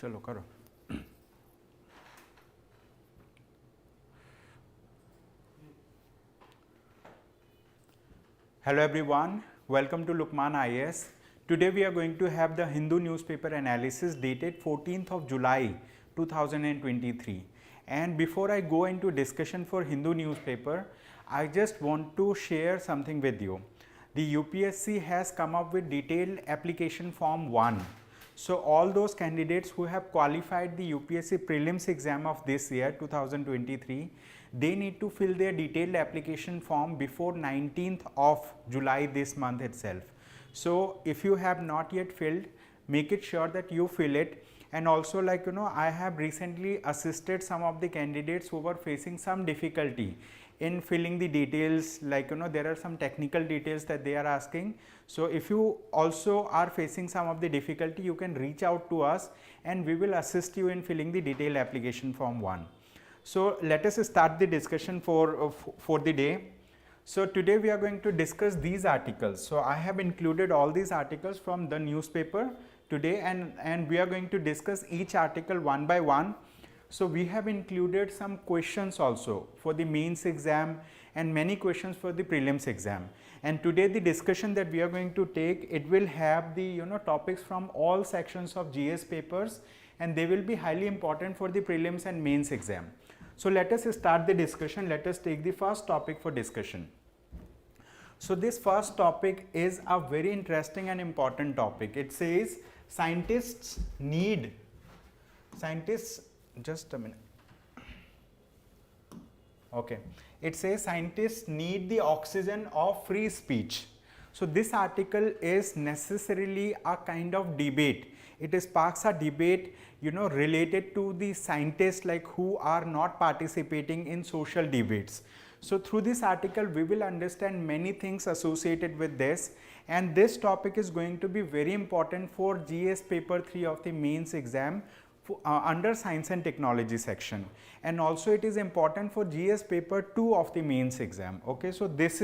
चलो करो. Hello everyone, welcome to Lukmaan IAS. Today we are going to have the Hindu newspaper analysis dated 14th of July 2023. And before I go into discussion for Hindu newspaper, I just want to share something with you. The UPSC has come up with detailed application form 1. So all those candidates who have qualified the UPSC prelims exam of this year 2023, they need to fill their detailed application form before 19th of July this month itself. So if you have not yet filled, make it sure that you fill it. And also, like I have recently assisted some of the candidates who were facing some difficulty in filling the details, like there are some technical details that they are asking. So if you also are facing some of the difficulty, you can reach out to us and we will assist you in filling the detailed application form 1. So let us start the discussion for the day. So today we are going to discuss these articles. So I have included all these articles from the newspaper today, and we are going to discuss each article one by one. So we have included some questions also for the mains exam and many questions for the prelims exam. And today the discussion that we are going to take, it will have the topics from all sections of GS papers, and they will be highly important for the prelims and mains exam. So let us start the discussion. Let us take the first topic for discussion. So this first topic is a very interesting and important topic. It says just a minute. Okay. It says scientists need the oxygen of free speech. So this article is necessarily a kind of debate. It sparks a debate, related to the scientists like who are not participating in social debates. So through this article, we will understand many things associated with this, and this topic is going to be very important for GS paper 3 of the mains exam under science and technology section, and also it is important for GS paper 2 of the mains exam. Okay, so this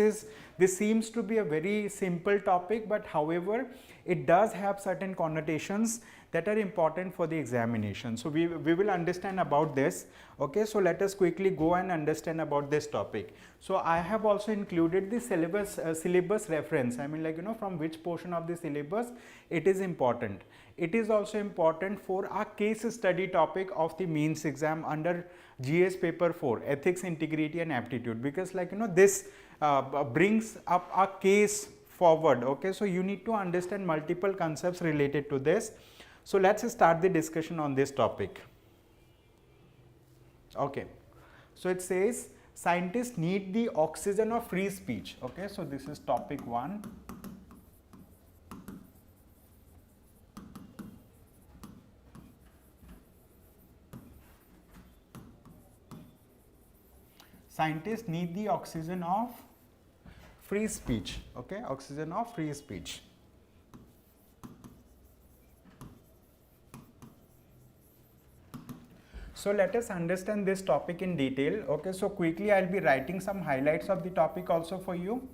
seems to be a very simple topic, but however it does have certain connotations that are important for the examination. So we will understand about this. Okay, so let us quickly go and understand about this topic. So I have also included the syllabus reference. I mean, from which portion of the syllabus it is important. It is also important for a case study topic of the mains exam under GS paper 4, ethics, integrity and aptitude, because this brings up a case forward. Okay, so you need to understand multiple concepts related to this. So let's start the discussion on this topic. Okay, so it says scientists need the oxygen of free speech. Okay, so this is topic 1. Scientists need the oxygen of free speech. Okay, oxygen of free speech. So let us understand this topic in detail. Okay, so quickly I'll be writing some highlights of the topic also for you,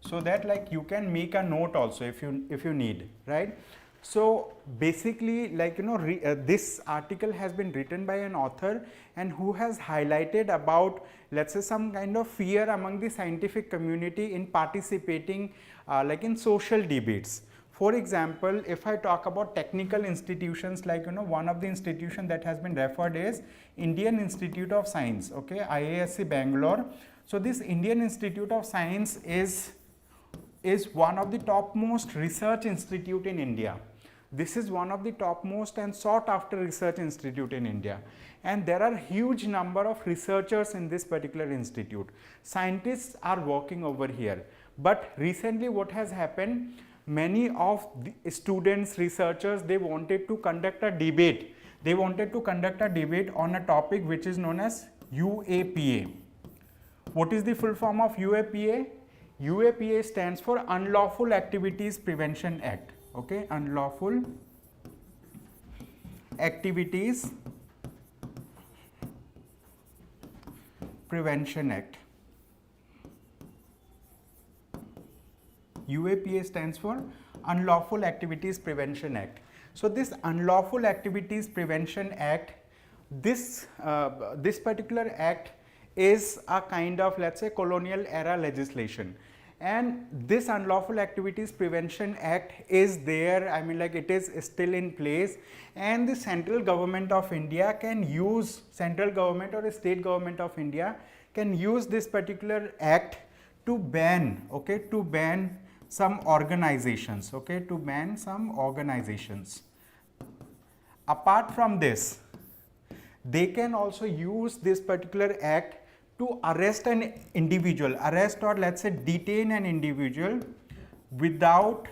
so that you can make a note also if you need, right? So basically, this article has been written by an author and who has highlighted about, let's say, some kind of fear among the scientific community in participating in social debates. For example, if I talk about technical institutions, one of the institution that has been referred is Indian Institute of Science, okay, IASC Bangalore. So this Indian Institute of Science is one of the topmost research institute in India. This is one of the topmost and sought after research institute in India, and there are huge number of researchers in this particular institute. Scientists are working over here, but recently what has happened, many of the students, researchers, they wanted to conduct a debate. They wanted to conduct a debate on a topic which is known as UAPA. What is the full form of UAPA? UAPA stands for Unlawful Activities Prevention Act. Okay, Unlawful Activities Prevention Act. UAPA stands for Unlawful Activities Prevention Act. So this Unlawful Activities Prevention Act, this particular act is a kind of, let's say, colonial era legislation, and this Unlawful Activities Prevention Act is there, I mean, like, it is still in place, and the central government of India can use, central government or the state government of India can use this particular act to ban, okay, to ban some organizations, okay, to ban some organizations. Apart from this, they can also use this particular act to arrest an individual, arrest or, let's say, detain an individual without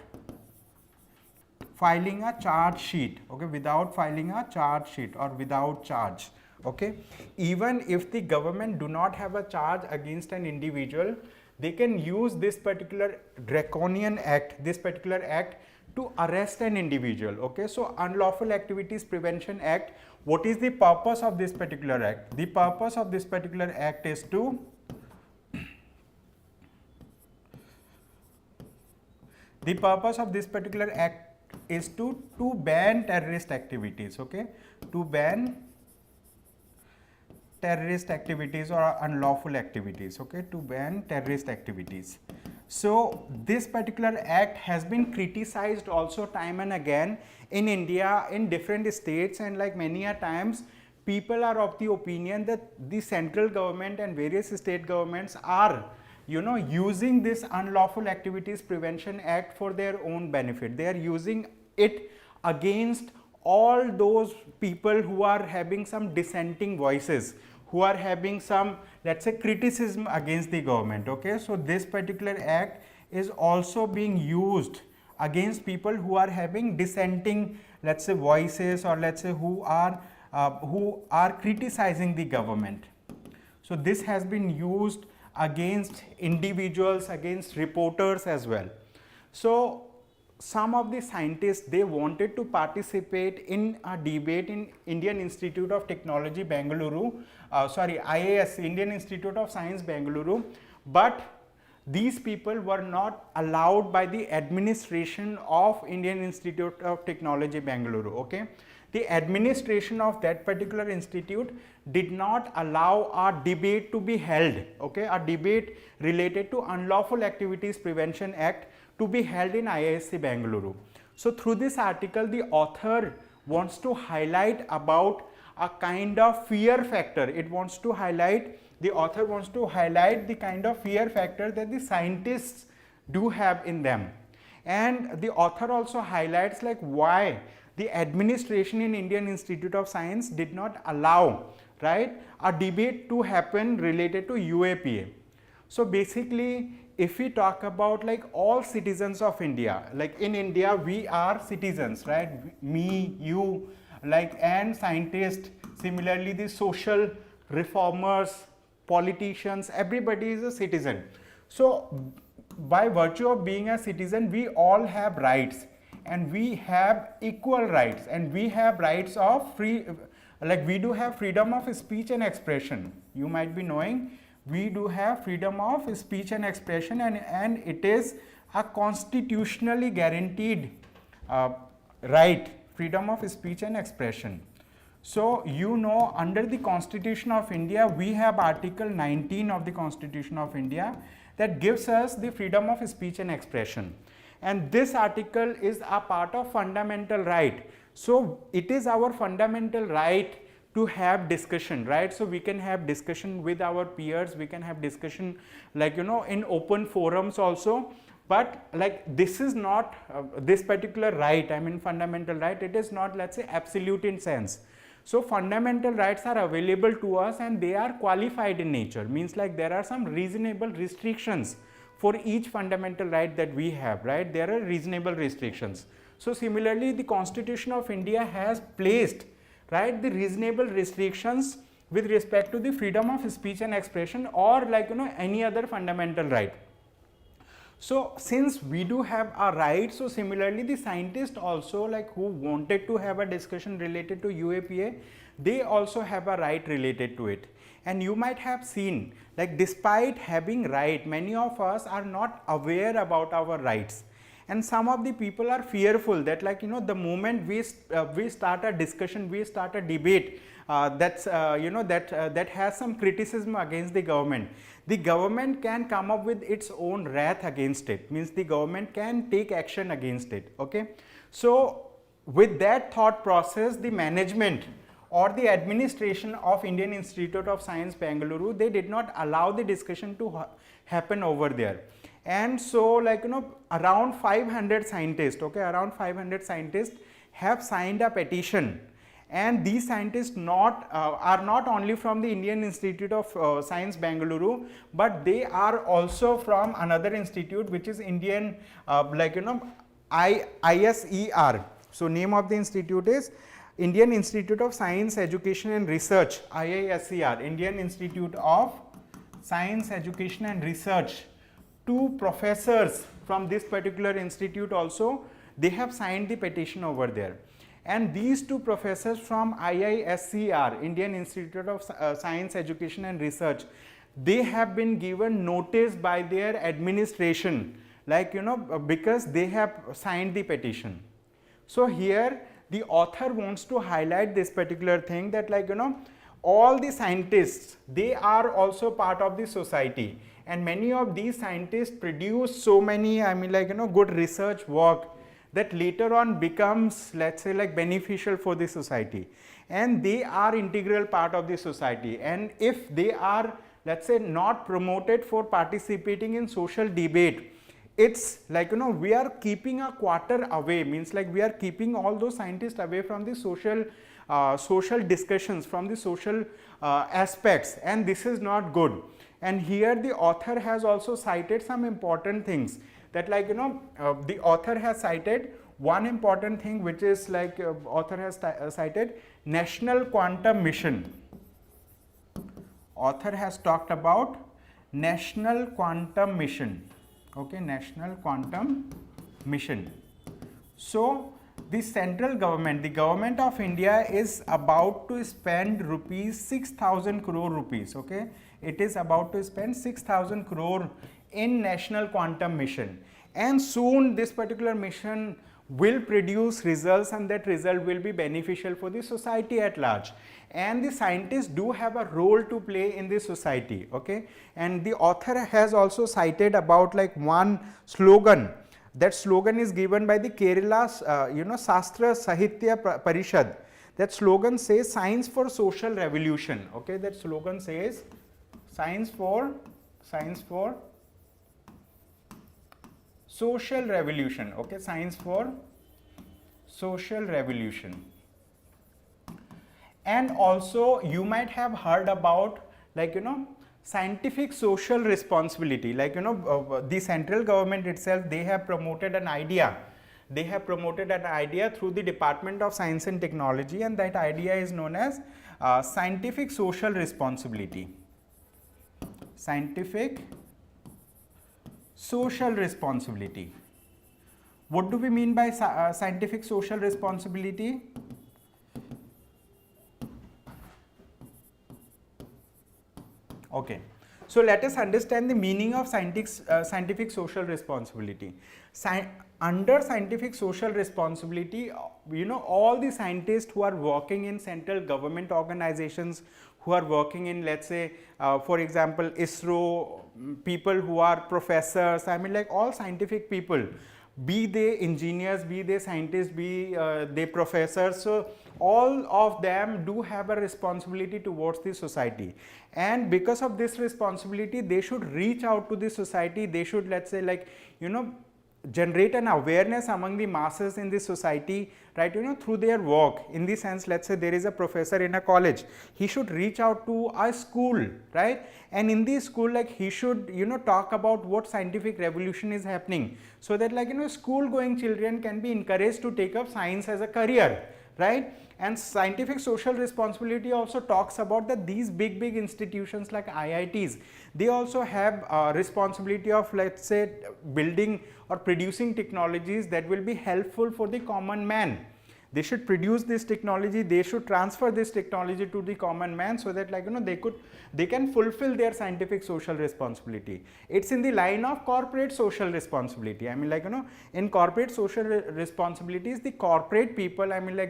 filing a charge sheet, okay, without filing a charge sheet or without charge, okay. Even if the government do not have a charge against an individual, they can use this particular draconian act, this particular act, to arrest an individual, okay. So Unlawful Activities Prevention Act, what is the purpose of this particular act? The purpose of this particular act is to ban terrorist activities, okay, to ban terrorist activities or unlawful activities, okay, to ban terrorist activities. So this particular act has been criticized also time and again in India, in different states, and like many a times people are of the opinion that the central government and various state governments are, you know, using this Unlawful Activities Prevention Act for their own benefit. They are using it against all those people who are having some dissenting voices, who are having some, let's say, criticism against the government, okay. So this particular act is also being used against people who are having dissenting, let's say, voices, or let's say who are criticizing the government. So this has been used against individuals, against reporters as well. So some of the scientists, they wanted to participate in a debate in Indian Institute of Technology Bengaluru, IAS, Indian Institute of Science Bengaluru, but these people were not allowed by the administration of Indian Institute of Technology Bengaluru, okay. The administration of that particular institute did not allow a debate to be held, okay, a debate related to Unlawful Activities Prevention Act to be held in IISc Bengaluru. So through this article, the author wants to highlight about a kind of fear factor. The author wants to highlight the kind of fear factor that the scientists do have in them. And the author also highlights like why the administration in Indian Institute of Science did not allow, right, a debate to happen related to UAPA. So basically, if we talk about like all citizens of India, like in India we are citizens, right, me, you, like, and scientists, similarly the social reformers, politicians, everybody is a citizen. So by virtue of being a citizen, we all have rights, and we have equal rights, and we have rights of free, like we do have freedom of speech and expression. You might be knowing we do have freedom of speech and expression, and it is a constitutionally guaranteed right, freedom of speech and expression. So you know, under the Constitution of India, we have Article 19 of the Constitution of India that gives us the freedom of speech and expression, and this article is a part of fundamental right. So it is our fundamental right to have discussion, right? So we can have discussion with our peers, we can have discussion, like, you know, in open forums also, but like this is not this particular right, I mean fundamental right, it is not, let's say, absolute in sense. So fundamental rights are available to us, and they are qualified in nature, means like there are some reasonable restrictions for each fundamental right that we have, right? There are reasonable restrictions. So similarly, the Constitution of India has placed, right, the reasonable restrictions with respect to the freedom of speech and expression, or like, you know, any other fundamental right. So since we do have a right, so similarly the scientists also, like, who wanted to have a discussion related to UAPA, they also have a right related to it. And you might have seen, like, despite having right, many of us are not aware about our rights. and some of the people are fearful that like the moment we start a discussion, we start a debate that has some criticism against the government can come up with its own wrath against it, means the government can take action against it. Okay, so with that thought process, the management or the administration of Indian Institute of Science Bengaluru, they did not allow the discussion to happen over there. And so like around 500 scientists, okay, around 500 scientists have signed a petition, and these scientists are not only from the Indian Institute of Science Bengaluru, but they are also from another institute which is Indian ISER. So name of the institute is Indian Institute of Science Education and Research, IISER, Indian Institute of Science Education and Research. Two professors from this particular institute also, they have signed the petition over there. And these two professors from IISER, Indian Institute of Science Education and Research, they have been given notice by their administration, like because they have signed the petition. So here the author wants to highlight this particular thing, that like all the scientists, they are also part of the society, and many of these scientists produce so many good research work that later on becomes, let's say, like beneficial for the society, and they are integral part of the society. And if they are, let's say, not promoted for participating in social debate, it's like we are keeping a quarter away, means like we are keeping all those scientists away from the social discussions, from the social aspects, and this is not good. And here the author has also cited some important things, that like the author has cited one important thing, which is like author has cited National Quantum Mission. Author has talked about National Quantum Mission. Okay, National Quantum Mission. So the central government, the government of India, is about to spend rupees 6,000 crore rupees. Okay, it is about to spend 6,000 crore in National Quantum Mission, and soon this particular mission will produce results, and that result will be beneficial for the society at large, and the scientists do have a role to play in the society. Okay, and the author has also cited about like one slogan. That slogan is given by the Kerala Sastra Sahitya Parishad. That slogan says science for social revolution. Okay, that slogan says science for social revolution. Okay, science for social revolution. And also you might have heard about like scientific social responsibility, like the central government itself, they have promoted an idea. They have promoted an idea through the Department of Science and Technology, and that idea is known as scientific social responsibility. Scientific social responsibility. What do we mean by scientific social responsibility? Okay, so let us understand the meaning of scientific social responsibility. Under scientific social responsibility, all the scientists who are working in central government organizations, who are working in, let's say, for example, ISRO, people who are professors, like all scientific people, be they engineers, be they scientists, be they professors, so all of them do have a responsibility towards the society, and because of this responsibility they should reach out to the society. They should, let's say, like generate an awareness among the masses in the society, right, through their work. In the sense, let's say there is a professor in a college, he should reach out to a school, right, and in the school, like he should talk about what scientific revolution is happening, so that like school going children can be encouraged to take up science as a career, right. And scientific social responsibility also talks about that these big institutions like IITs, they also have responsibility of, let's say, building or producing technologies that will be helpful for the common man, They should produce this technology, they should transfer this technology to the common man, so that they can fulfill their scientific social responsibility. It's in the line of corporate social responsibility. In corporate social responsibilities, the corporate people,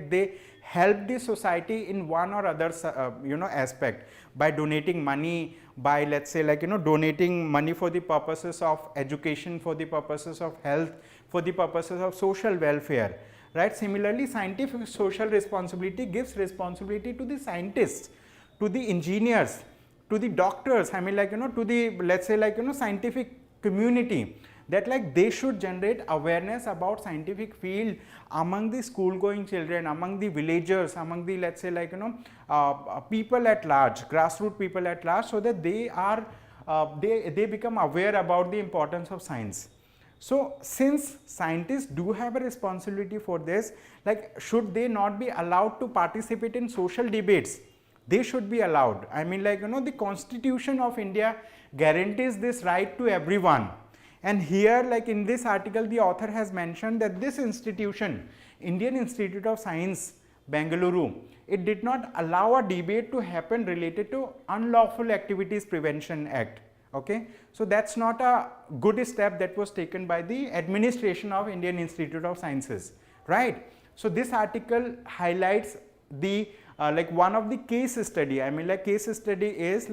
they help the society in one or other aspect by donating money, by let's say donating money for the purposes of education, for the purposes of health, for the purposes of social welfare. Right. Similarly, scientific social responsibility gives responsibility to the scientists, to the engineers, to the doctors, to the let's say scientific community, that they should generate awareness about scientific field among the school going children, among the villagers, among the let's say people at large, grassroots people at large, so that they are they become aware about the importance of science. So, since scientists do have a responsibility for this, should they not be allowed to participate in social debates? They should be allowed. The Constitution of India guarantees this right to everyone. And here, in this article, the author has mentioned that this institution, Indian Institute of Science, Bengaluru, it did not allow a debate to happen related to Unlawful Activities Prevention Act. Okay, so that's not a good step that was taken by the administration of Indian Institute of Sciences, right? So this article highlights the one of the case study. Case study is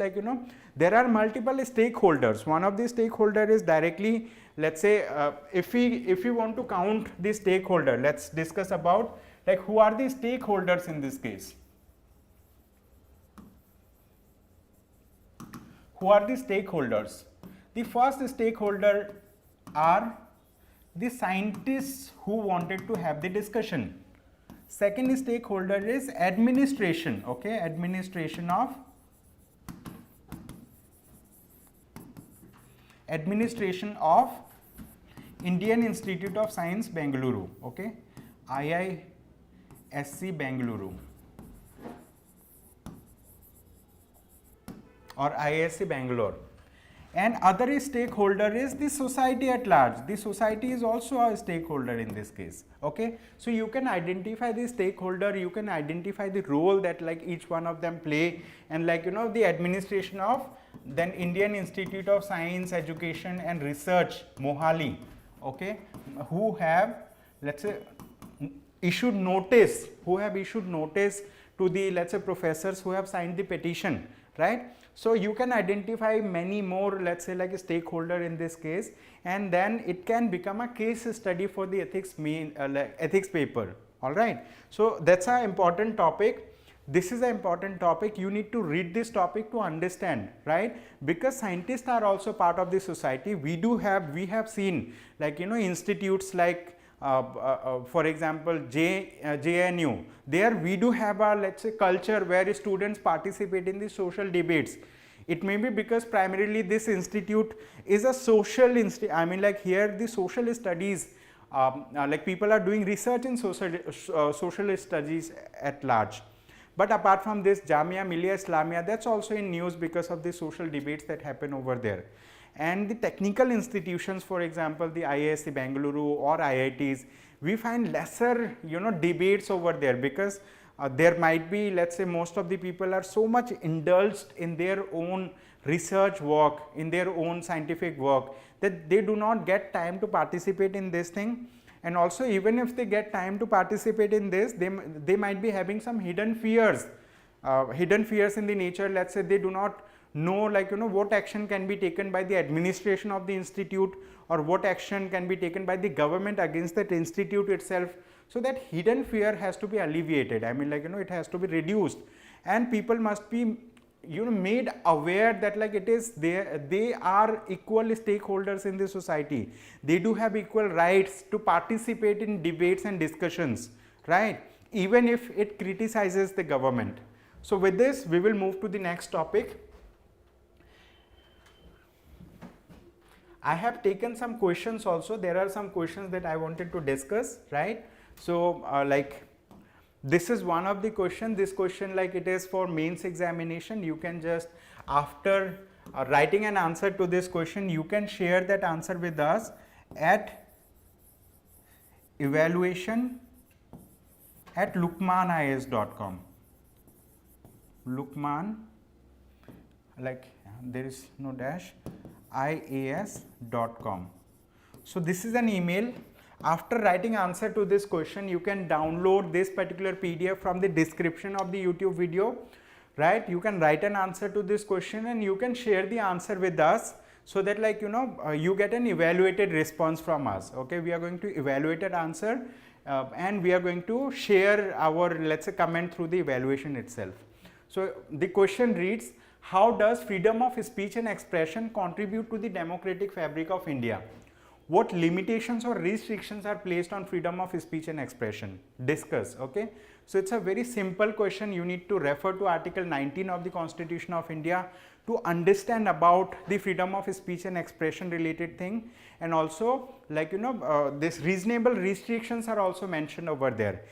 there are multiple stakeholders. One of the stakeholder is directly, let's say if we want to count the stakeholder, let's discuss about who are the stakeholders in this case. Who are the stakeholders? The first stakeholder are the scientists who wanted to have the discussion. Second stakeholder is administration, okay, administration of Indian Institute of Science, Bengaluru, okay, IISC Bengaluru, or IISc Bangalore. And other stakeholder is the society at large. The society is also a stakeholder in this case. Okay, so you can identify the stakeholder, you can identify the role that each one of them play, and the administration of then Indian Institute of Science, Education and Research, Mohali, okay, who have let's say issued notice, to the let's say professors who have signed the petition, right? So you can identify many more, let's say stakeholder in this case, and then it can become a case study for the ethics paper. All right. So that's an important topic. This is an important topic. You need to read this topic to understand, right? Because scientists are also part of the society. We have seen institutes for example JNU, there we do have a let's say culture where students participate in the social debates. It may be because primarily this institute is a social institute. Here the social studies, people are doing research in social studies at large. But apart from this, Jamia Millia Islamia, that's also in news because of the social debates that happen over there. And the technical institutions, for example, the IISc Bengaluru or IITs, we find lesser, debates over there, because there might be, let's say, most of the people are so much indulged in their own research work, in their own scientific work, that they do not get time to participate in this thing. And also, even if they get time to participate in this, they might be having some hidden fears in the nature. Let's say they do not know what action can be taken by the administration of the institute, or what action can be taken by the government against that institute itself. So that hidden fear has to be alleviated. It has to be reduced, and people must be made aware that it is they are equal stakeholders in the society. They do have equal rights to participate in debates and discussions, right? Even if it criticizes the government. So with this, we will move to the next topic. I have taken some questions also. There are some questions that I wanted to discuss, right? So this is one of the question. This question, it is for mains examination. You can just, after writing an answer to this question, you can share that answer with us at evaluation at lukmaanias.com. Lukman, like there is no dash, ias.com. So this is an email. After writing answer to this question, you can download this particular PDF from the description of the YouTube video, right? You can write an answer to this question and you can share the answer with us, so that like you get an evaluated response from us. Okay, we are going to evaluate an answer and we are going to share our, let's say, comment through the evaluation itself. So the question reads, how does freedom of speech and expression contribute to the democratic fabric of India? What limitations or restrictions are placed on freedom of speech and expression? Discuss. Okay, so it's a very simple question. You need to refer to Article 19 of the Constitution of India to understand about the freedom of speech and expression related thing, and also like this reasonable restrictions are also mentioned over there.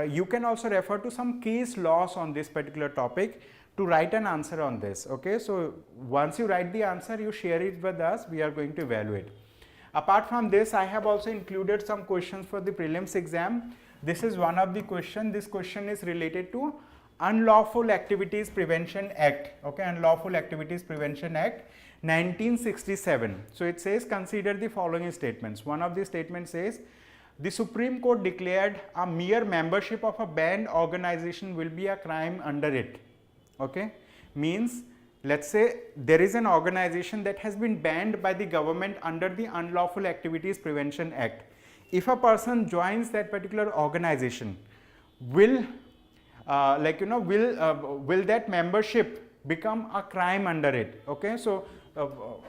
You can also refer to some case laws on this particular topic to write an answer on this. Okay, so once you write the answer, you share it with us, we are going to evaluate. Apart from this, I have also included some questions for the prelims exam. This is one of the question. This question is related to Unlawful Activities Prevention Act. Okay, Unlawful Activities Prevention Act 1967. So it says, consider the following statements. One of the statements says, the Supreme Court declared a mere membership of a banned organization will be a crime under it. Okay, means let's say there is an organization that has been banned by the government under the Unlawful Activities Prevention Act. If a person joins that particular organization, will that membership become a crime under it? Okay, so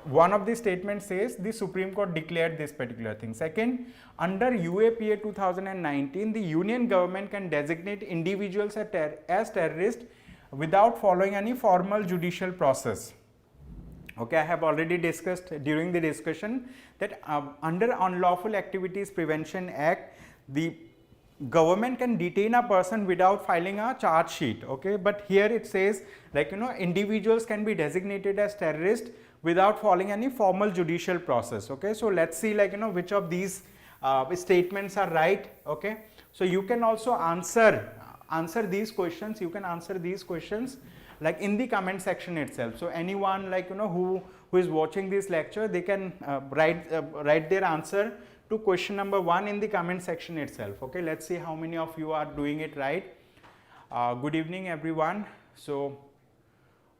one of the statements says the Supreme Court declared this particular thing. Second, under UAPA 2019, the Union government can designate individuals as terrorists without following any formal judicial process. Okay, I have already discussed during the discussion that under Unlawful Activities Prevention Act, the government can detain a person without filing a charge sheet. Okay, but here it says like individuals can be designated as terrorists without following any formal judicial process. Okay, so let's see like which of these statements are right. Okay, so you can also answer these questions. You can answer these questions like in the comment section itself. So anyone like who is watching this lecture, they can write their answer to question number 1 in the comment section itself. Okay, let's see how many of you are doing it right. Good evening everyone. So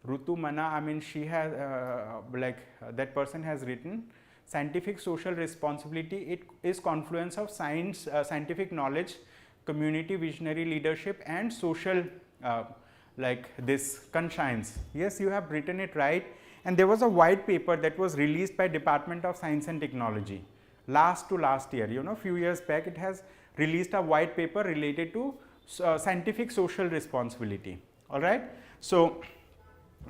Rutu Mana, I mean she has that person has written, scientific social responsibility, it is confluence of science, scientific knowledge, community visionary leadership and social like this conscience. Yes, you have written it right. And there was a white paper that was released by Department of Science and Technology last year, few years back. It has released a white paper related to scientific social responsibility. All right, so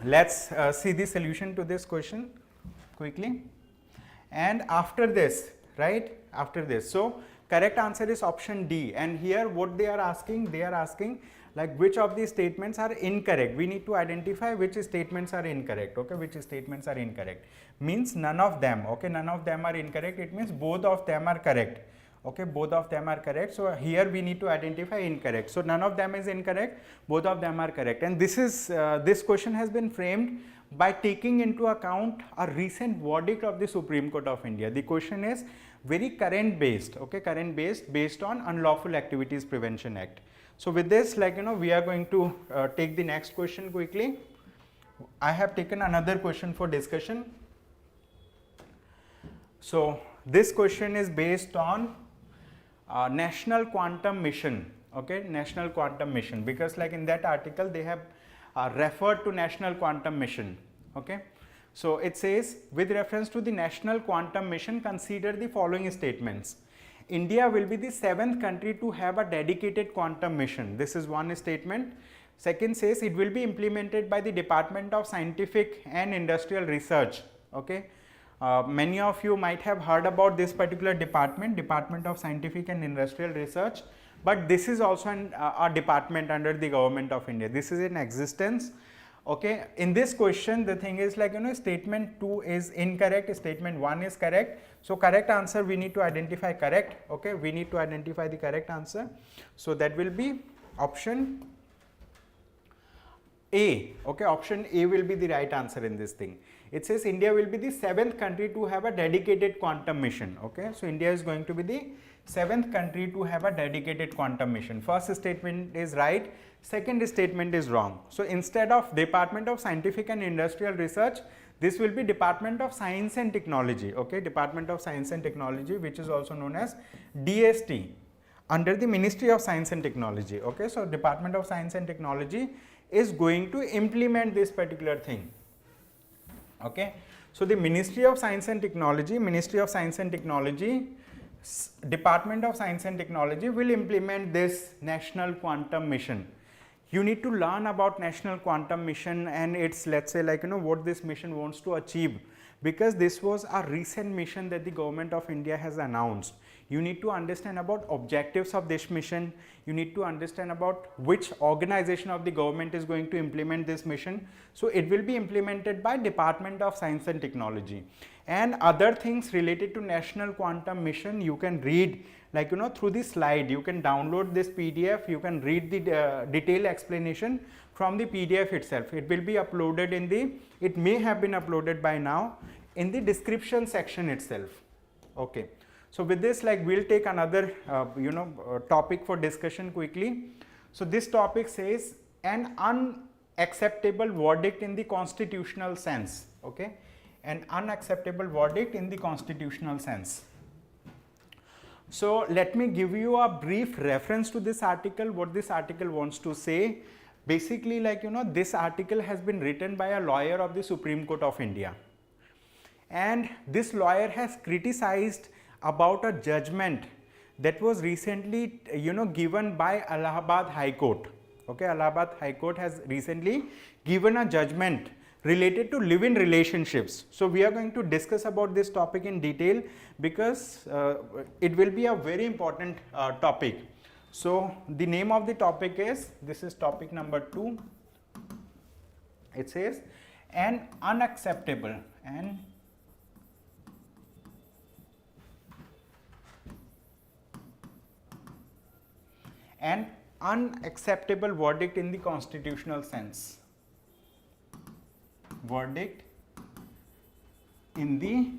let's see the solution to this question quickly. And after this, right, after this, so correct answer is option D. And here what they are asking like which of these statements are incorrect. We need to identify which statements are incorrect. Okay, which statements are incorrect means none of them. Okay, none of them are incorrect. It means both of them are correct. Okay, both of them are correct. So here we need to identify incorrect. So none of them is incorrect, both of them are correct. And this is this question has been framed by taking into account a recent verdict of the Supreme Court of India. The question is very current based. Okay, current based on Unlawful Activities Prevention Act. So with this, like we are going to take the next question quickly. I have taken another question for discussion. So this question is based on National Quantum Mission. Okay, National Quantum Mission, because like in that article they have referred to National Quantum Mission. Okay, so it says, with reference to the National Quantum Mission, consider the following statements. India will be the 7th country to have a dedicated quantum mission. This is one statement. Second says it will be implemented by the Department of Scientific and Industrial Research. Okay, many of you might have heard about this particular department, Department of Scientific and Industrial Research, but this is also a department under the government of India. This is in existence. Okay, in this question the thing is like, you know, statement 2 is incorrect, statement 1 is correct. So correct answer we need to identify correct. Okay, we need to identify the correct answer. So that will be option A. Okay, option A will be the right answer in this thing. It says India will be the 7th country to have a dedicated quantum mission. Okay, so India is going to be the 7th country to have a dedicated quantum mission. First statement is right, second statement is wrong. So instead of Department of Scientific and Industrial Research, this will be Department of Science and Technology. Okay, Department of Science and Technology, which is also known as DST, under the Ministry of Science and Technology. Okay, so Department of Science and Technology is going to implement this particular thing. Okay, so the Ministry of Science and Technology, Department of Science and Technology will implement this National Quantum Mission. You need to learn about National Quantum Mission and it's, let's say, like, you know, what this mission wants to achieve, because this was a recent mission that the government of India has announced. You need to understand about objectives of this mission. You need to understand about which organization of the government is going to implement this mission. So it will be implemented by Department of Science and Technology. And other things related to National Quantum Mission, you can read, like, you know, through the slide. You can download this PDF. You can read the detailed explanation from the PDF itself. It will be uploaded in the, it may have been uploaded by now, in the description section itself. Okay. So with this, like, we'll take another topic for discussion quickly. So this topic says an unacceptable verdict in the constitutional sense. Okay, an unacceptable verdict in the constitutional sense. So let me give you a brief reference to this article, what this article wants to say. Basically, like, you know, this article has been written by a lawyer of the Supreme Court of India, and this lawyer has criticized about a judgment that was recently, you know, given by Allahabad High Court. Okay, Allahabad High Court has recently given a judgment related to live-in relationships. So we are going to discuss about this topic in detail, because it will be a very important topic. So the name of the topic is, this is topic number 2. It says an unacceptable an unacceptable verdict in the constitutional sense. Verdict in the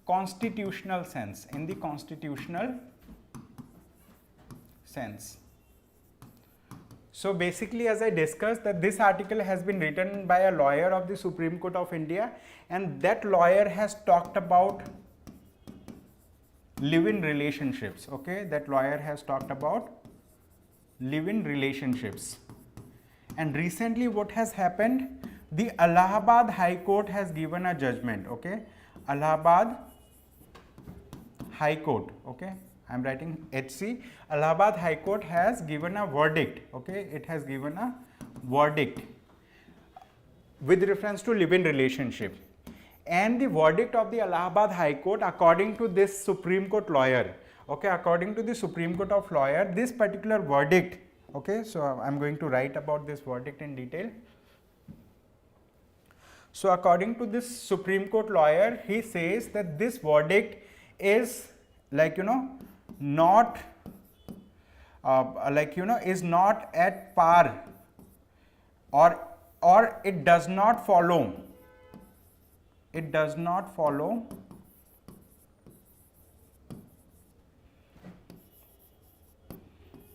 constitutional sense. In the constitutional sense. So basically, as I discussed, that this article has been written by a lawyer of the Supreme Court of India, and that lawyer has talked about live-in relationships. Okay, that lawyer has talked about live-in relationships. And recently what has happened, the Allahabad High Court has given a judgment. Okay, Allahabad High Court, okay, I am writing HC, Allahabad High Court has given a verdict. Okay, it has given a verdict with reference to live-in relationship. And the verdict of the Allahabad High Court, according to this Supreme Court lawyer, okay, according to the Supreme Court of lawyer, this particular verdict, okay, so I'm going to write about this verdict in detail. So according to this Supreme Court lawyer, he says that this verdict is, like, you know, not is not at par, or it does not follow. It does not follow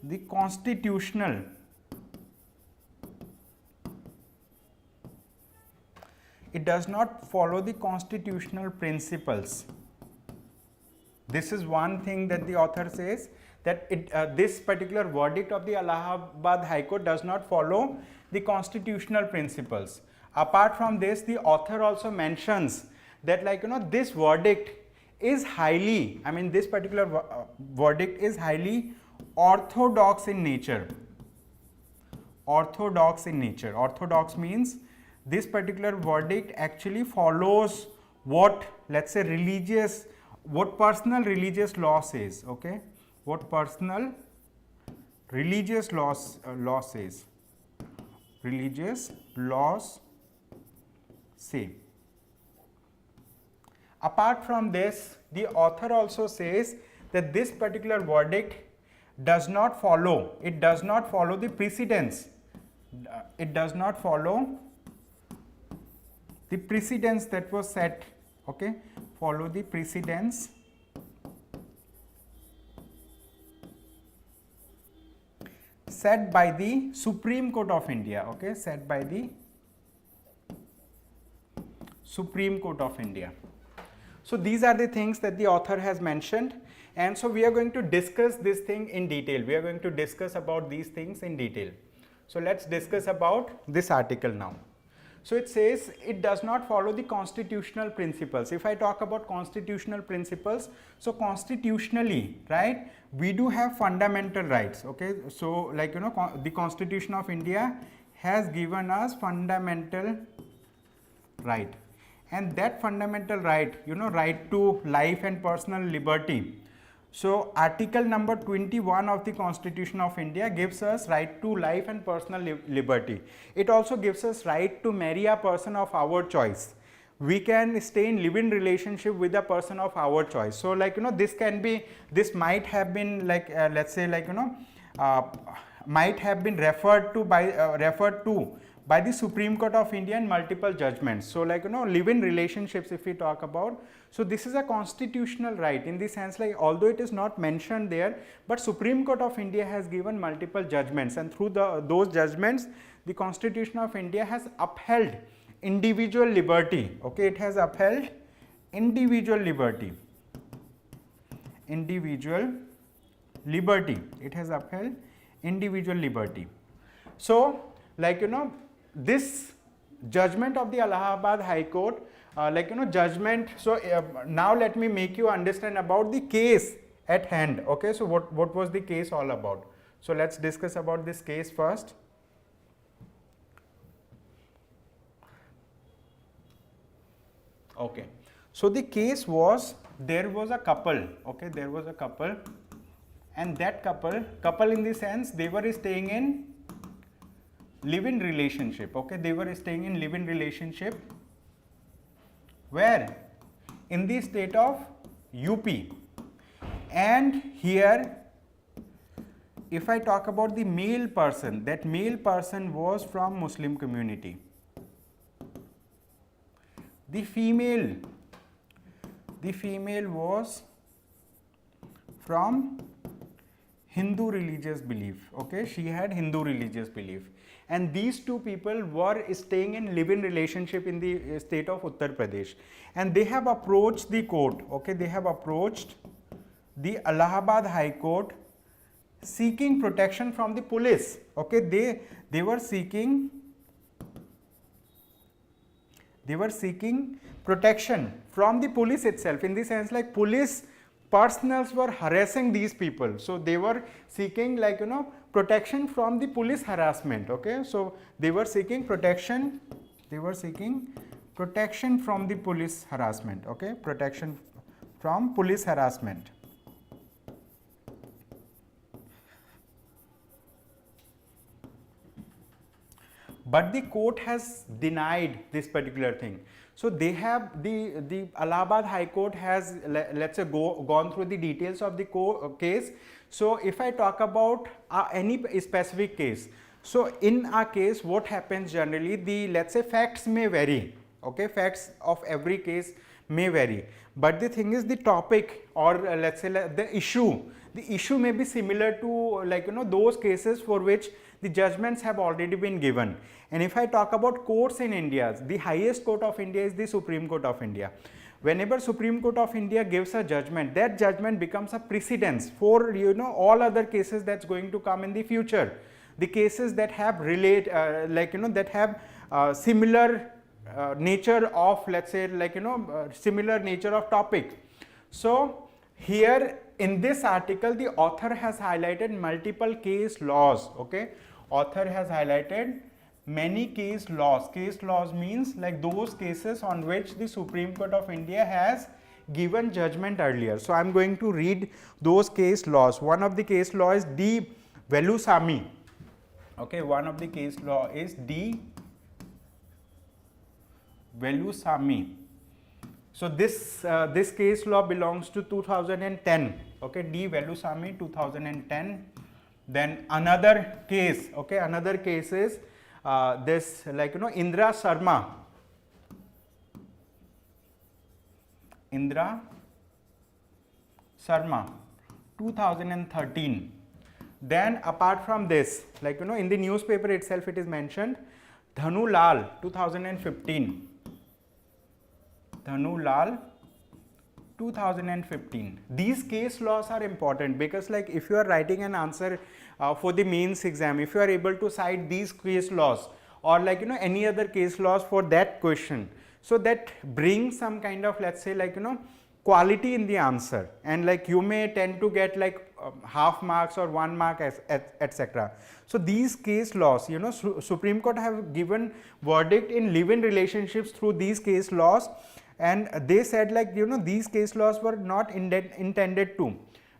the constitutional principles. This is one thing that the author says, that this particular verdict of the Allahabad High Court does not follow the constitutional principles. Apart from this, the author also mentions that, like, you know, this verdict is highly, I mean, this particular verdict is highly orthodox in nature. Orthodox in nature. Orthodox means this particular verdict actually follows what, let's say, religious, what personal religious law says. Okay, what personal religious law says. laws say. Apart from this, the author also says that this particular verdict does not follow, it does not follow the precedents, it does not follow the precedents that was set, okay, follow the precedents set by the Supreme Court of India, okay, set by the Supreme Court of India. So these are the things that the author has mentioned, and so we are going to discuss this thing in detail. We are going to discuss about these things in detail. So let's discuss about this article now. So it says it does not follow the constitutional principles. If I talk about constitutional principles, so constitutionally, right, we do have fundamental rights, okay. So like, you know, the Constitution of India has given us fundamental right, and that fundamental right, you know, right to life and personal liberty. So article number 21 of the Constitution of India gives us right to life and personal liberty. It also gives us right to marry a person of our choice. We can stay in live-in relationship with a person of our choice. So like, you know, this can be, this might have been like, let's say like, you know, might have been referred to by the Supreme Court of India in multiple judgments. So like, you know, live-in relationships if we talk about, so this is a constitutional right in the sense like, although it is not mentioned there, but Supreme Court of India has given multiple judgments, and through those judgments the Constitution of India has upheld individual liberty, okay, it has upheld individual liberty, it has upheld individual liberty. So like, you know, this judgment of the Allahabad High Court, like, you know, judgment, so now let me make you understand about the case at hand, okay. So what was the case all about? So let's discuss about this case first. Okay, so the case was, there was a couple, okay, there was a couple, and that couple in the sense they were staying in live-in relationship, okay, they were staying in live-in relationship, where? In the state of UP. And here if I talk about the male person, that male person was from Muslim community. The female was from Hindu religious belief, okay, she had Hindu religious belief, and these two people were staying in live-in relationship in the state of Uttar Pradesh, and they have approached the court, okay, they have approached the Allahabad High Court seeking protection from the police, okay, they were seeking protection from the police itself, in the sense like police personals were harassing these people, so they were seeking, like, you know, protection from the police harassment, okay. So they were seeking protection from the police harassment, okay, protection from police harassment. But the court has denied this particular thing. So they have, the Allahabad High Court has, let's say, gone through the details of the case. So if I talk about any specific case, so in our case what happens generally, the, let's say, facts may vary, okay, facts of every case may vary, but the thing is the topic, or let's say the issue may be similar to, like, you know, those cases for which the judgments have already been given. And if I talk about courts in India, the highest court of India is the Supreme Court of India. Whenever Supreme Court of India gives a judgment, that judgment becomes a precedence for, you know, all other cases that's going to come in the future. The cases that have like, you know, that have similar nature of, let's say, like, you know, similar nature of topic. So here in this article, the author has highlighted multiple case laws, okay. Author has highlighted many case laws. Case laws means like those cases on which the Supreme Court of India has given judgment earlier. So I am going to read those case laws. One of the case law is D. Velusamy. Okay, one of the case law is D. Velusamy. So this case law belongs to 2010. Okay, D. Velusamy 2010. Then another case. Okay, another case is this, like, Indra Sharma. Indra Sharma 2013. Then apart from this, like, in the newspaper itself it is mentioned, Dhanu Lal 2015. Dhanu Lal 2015. These case laws are important because, like, if you are writing an answer for the mains exam, if you are able to cite these case laws or, like, any other case laws for that question, so that brings some kind of, let's say, like, quality in the answer, and, like, you may tend to get, like, half marks or 1 mark, etc. So these case laws, Supreme Court have given verdict in live-in relationships through these case laws, and they said, like, these case laws were not intended to.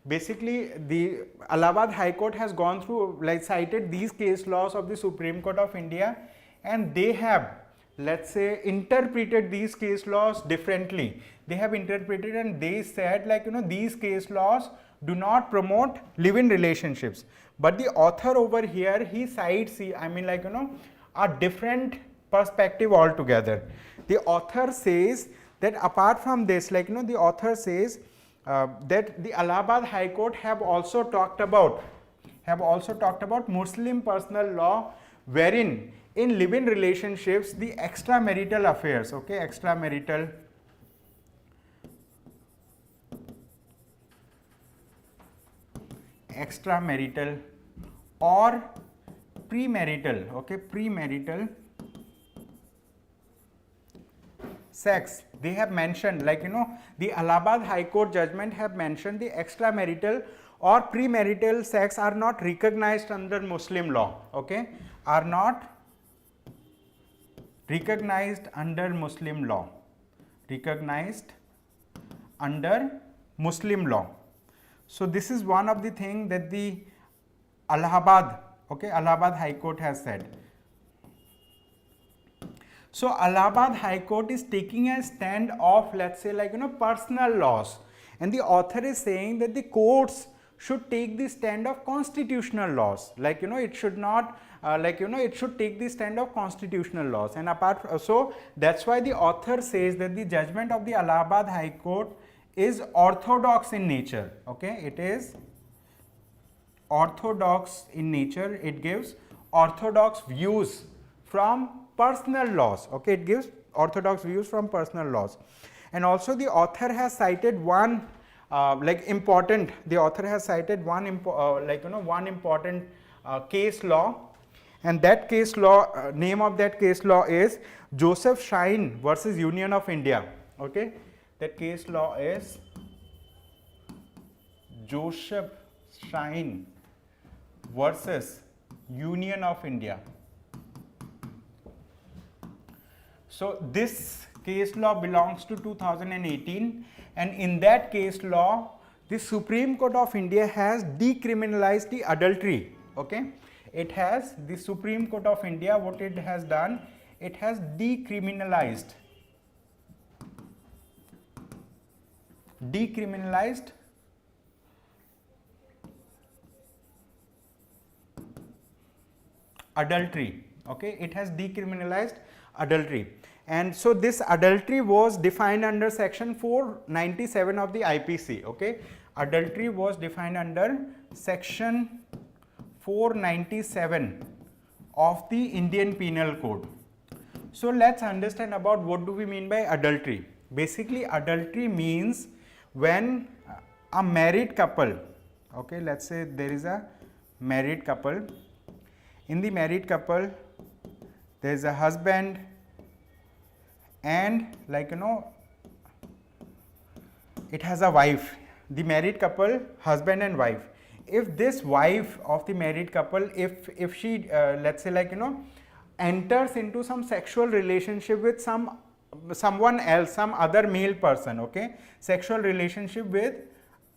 Basically, the Allahabad High Court has gone through, like, cited these case laws of the Supreme Court of India, and they have, let's say, interpreted these case laws differently. They have interpreted and they said, like, these case laws do not promote live-in relationships. But the author over here, he cites, I mean, like, a different perspective altogether. The author says that apart from this, like, the author says that the Allahabad High Court have also talked about Muslim personal law, wherein in live-in relationships, the extramarital affairs, okay, extramarital or premarital, okay, premarital sex, they have mentioned, like, the Allahabad High Court judgment have mentioned the extramarital or premarital sex are not recognized under Muslim law, okay, are not recognized under Muslim law, recognized under Muslim law. So this is one of the things that the Allahabad High Court has said. So Allahabad High Court is taking a stand of, let's say, like, personal laws, and the author is saying that the courts should take the stand of constitutional laws, like, it should not it should take the stand of constitutional laws. And so that's why the author says that the judgment of the Allahabad High Court is orthodox in nature, okay, it is orthodox in nature, it gives orthodox views from personal laws, okay, it gives orthodox views from personal laws. And also the author has cited one important case law, and that case law, name of that case law is Joseph Shine versus Union of India, okay, that case law is Joseph Shine versus Union of India. So this case law belongs to 2018, and in that case law, the Supreme Court of India has decriminalized the adultery, okay. It has, the Supreme Court of India, what it has done, it has decriminalized adultery, okay, it has decriminalized adultery. And so this adultery was defined under section 497 of the IPC, okay, adultery was defined under section 497 of the Indian Penal Code. So let's understand about what do we mean by adultery. Basically, adultery means when a married couple, okay, let's say there is a married couple, in the married couple there is a husband and, like, it has a wife, the married couple, husband and wife. If this wife of the married couple, if she let's say, like, enters into some sexual relationship with someone else, some other male person, okay, sexual relationship with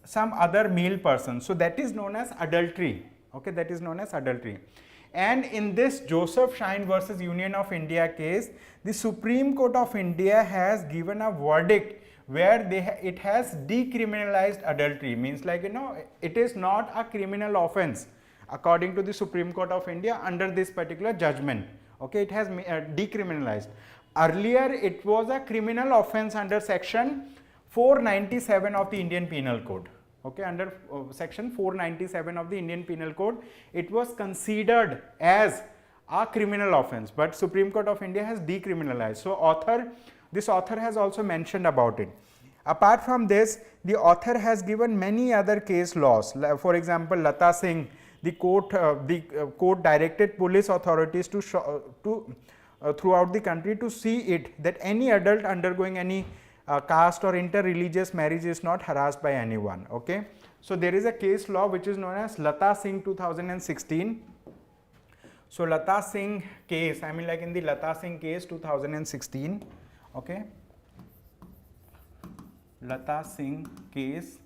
some other male person, so that is known as adultery, okay, that is known as adultery. And in this Joseph Shine versus Union of India case, the Supreme Court of India has given a verdict where it has decriminalized adultery, means like, you know, it is not a criminal offense according to the Supreme Court of India under this particular judgment. Okay, it has decriminalized. Earlier it was a criminal offense under section 497 of the Indian Penal Code. Okay, under section 497 of the Indian Penal Code, it was considered as a criminal offense, but Supreme Court of India has decriminalized. So this author has also mentioned about it. Apart from this, the author has given many other case laws. For example, Lata Singh, the court directed police authorities to throughout the country to see it that any adult undergoing any caste or inter-religious marriage is not harassed by anyone. Okay, so there is a case law which is known as Lata Singh 2016. So Lata Singh case, I mean like in the Lata Singh case 2016, okay, Lata Singh case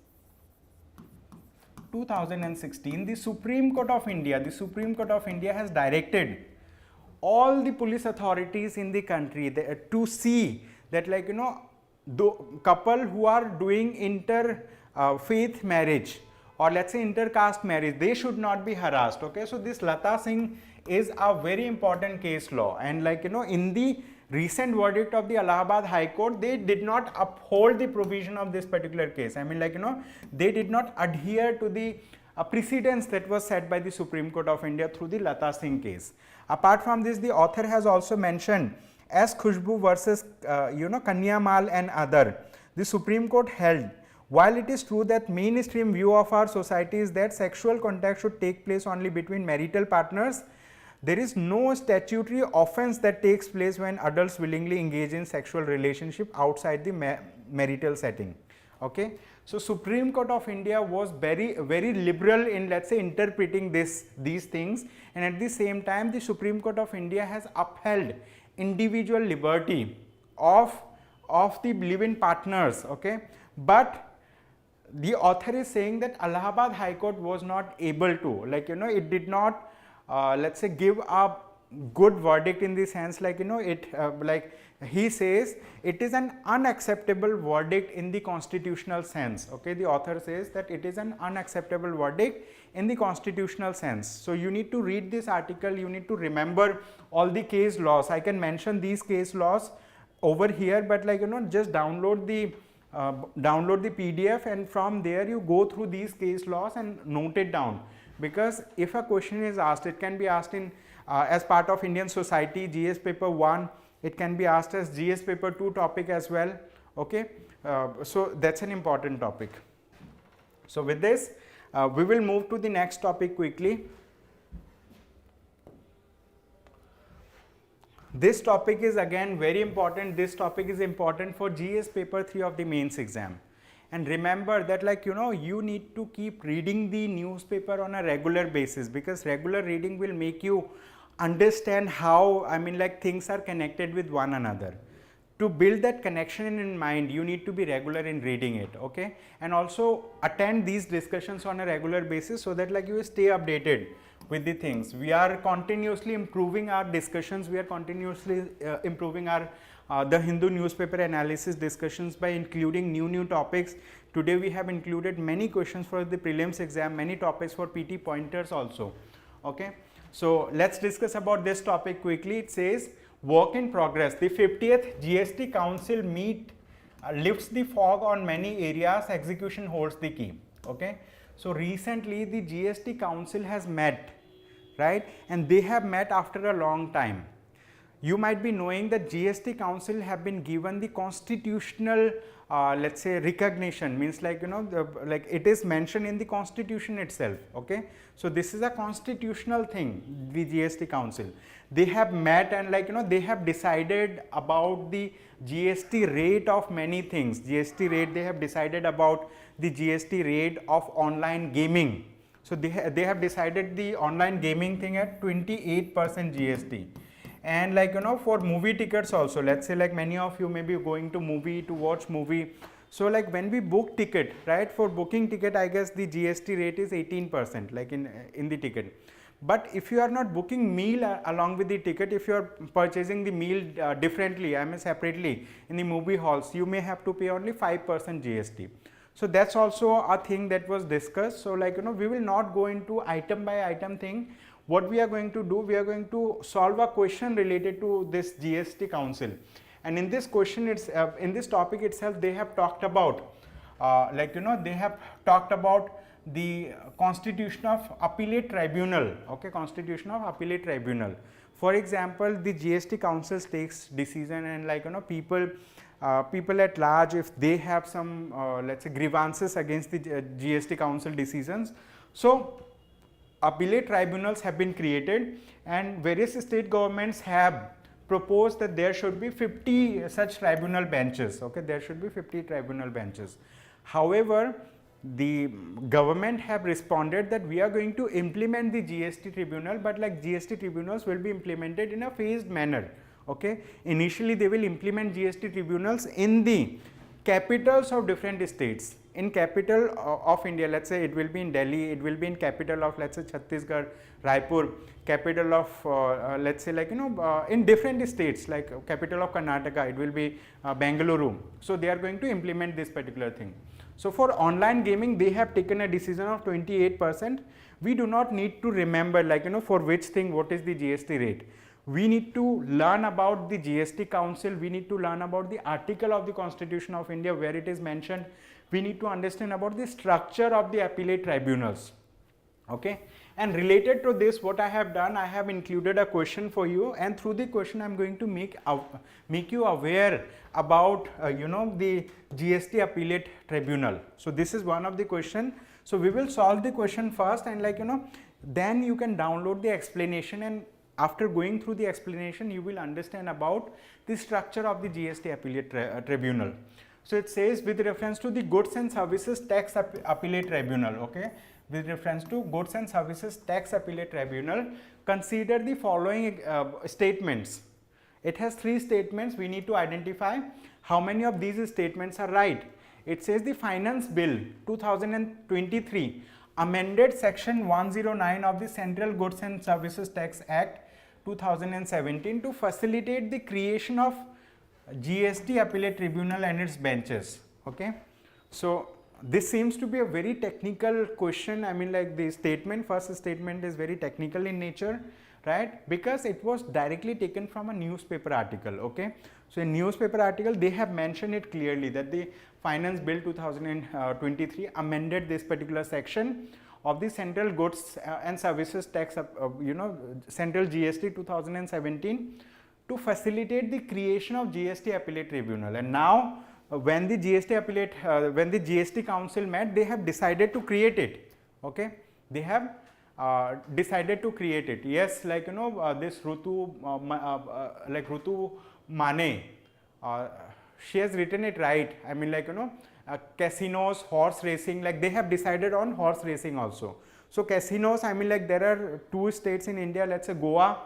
2016, the Supreme Court of India has directed all the police authorities in the country to see that, like, you know, the couple who are doing inter-faith marriage or let's say inter-caste marriage, they should not be harassed. Okay, so this Lata Singh is a very important case law, and like, you know, in the recent verdict of the Allahabad High Court, they did not uphold the provision of this particular case. I mean, like, you know, they did not adhere to the precedence that was set by the Supreme Court of India through the Lata Singh case. Apart from this, the author has also mentioned as Khushbu versus Kanyamal and other, the Supreme Court held, while it is true that mainstream view of our society is that sexual contact should take place only between marital partners, there is no statutory offense that takes place when adults willingly engage in sexual relationship outside the marital setting. Okay, so Supreme Court of India was very liberal in, let's say, interpreting these things, and at the same time the Supreme Court of India has upheld individual liberty of the live-in partners. Okay, but the author is saying that Allahabad High Court was not able to, like, you know, it did not let's say give a good verdict in the sense, like, you know, it like he says it is an unacceptable verdict in the constitutional sense. Okay, the author says that it is an unacceptable verdict in the constitutional sense. So you need to read this article, you need to remember all the case laws. I can mention these case laws over here, but, like, you know, just download the PDF, and from there you go through these case laws and note it down, because if a question is asked, it can be asked in as part of Indian society GS paper 1, it can be asked as GS paper 2 topic as well. Okay, so that's an important topic. So with this we will move to the next topic quickly. This topic is again very important. This topic is important for GS paper 3 of the mains exam. And remember that, like, you know, you need to keep reading the newspaper on a regular basis, because regular reading will make you understand how, I mean, like, things are connected with one another. To build that connection in mind, you need to be regular in reading it. Okay, and also attend these discussions on a regular basis so that, like, you stay updated with the things. We are continuously improving our discussions, we are continuously improving our the Hindu newspaper analysis discussions by including new topics. Today we have included many questions for the prelims exam, many topics for PT pointers also. Okay, so let's discuss about this topic quickly. It says work in progress. The 50th GST Council lifts the fog on many areas, execution holds the key. Okay, so recently the GST Council has met, right, and they have met after a long time. You might be knowing that GST Council have been given the constitutional let's say recognition, means, like, you know, like it is mentioned in the constitution itself. Okay, so this is a constitutional thing. The GST Council, they have met and, like, you know, they have decided about the GST rate of many things. GST rate, they have decided about the GST rate of online gaming. So they have decided the online gaming thing at 28% GST. And, like, you know, for movie tickets also, let's say, like, many of you may be going to movie to watch movie. So, like, when we book ticket, right, for booking ticket, I guess the GST rate is 18%, like in the ticket. But if you are not booking meal along with the ticket, if you are purchasing the meal differently, I mean separately in the movie halls, you may have to pay only 5% GST. So that's also a thing that was discussed. So like, we will not go into item by item thing. What we are going to do, we are going to solve a question related to this GST Council. And in this question, it's in this topic itself, they have talked about they have talked about the Constitution of Appellate Tribunal, okay, Constitution of Appellate Tribunal. For example, the GST Council takes decision, and people at large, if they have some let's say grievances against the GST Council decisions, so appellate tribunals have been created, and various state governments have proposed that there should be 50 such tribunal benches, okay, there should be 50 tribunal benches. However, the government have responded that we are going to implement the GST tribunal, but like GST tribunals will be implemented in a phased manner, okay. Initially they will implement GST tribunals in the capitals of different states. In capital of India, let's say it will be in Delhi, it will be in capital of, let's say, Chhattisgarh, Raipur, capital of let's say in different states, like capital of Karnataka, it will be Bengaluru. So they are going to implement this particular thing. So for online gaming, they have taken a decision of 28%. We do not need to remember for which thing what is the GST rate. We need to learn about the GST Council, we need to learn about the article of the Constitution of India where it is mentioned. We need to understand about the structure of the appellate tribunals, okay. And related to this, what I have done, I have included a question for you, and through the question I am going to make you aware about the GST Appellate Tribunal. So this is one of the question. So we will solve the question first, and then you can download the explanation, and after going through the explanation you will understand about the structure of the GST Appellate Tribunal. So it says, with reference to the Goods and Services Tax Appellate Tribunal, okay, with reference to Goods and Services Tax Appellate Tribunal, consider the following statements. It has 3 statements. We need to identify how many of these statements are right. It says the Finance Bill 2023 amended section 109 of the Central Goods and Services Tax Act 2017 to facilitate the creation of GST Appellate Tribunal and its benches, okay. So this seems to be a very technical question. I mean, like the statement, first statement is very technical in nature, right, because it was directly taken from a newspaper article, okay. So in newspaper article they have mentioned it clearly that the Finance Bill 2023 amended this particular section of the Central Goods and Services Tax, Central GST 2017 to facilitate the creation of GST Appellate Tribunal. And now when the GST when the GST Council met, they have decided to create it, okay. They have decided to create it. Yes, this Rutu Mane, she has written it right. I mean, casinos, horse racing, they have decided on horse racing also. So casinos, I mean, there are 2 states in India, let's say Goa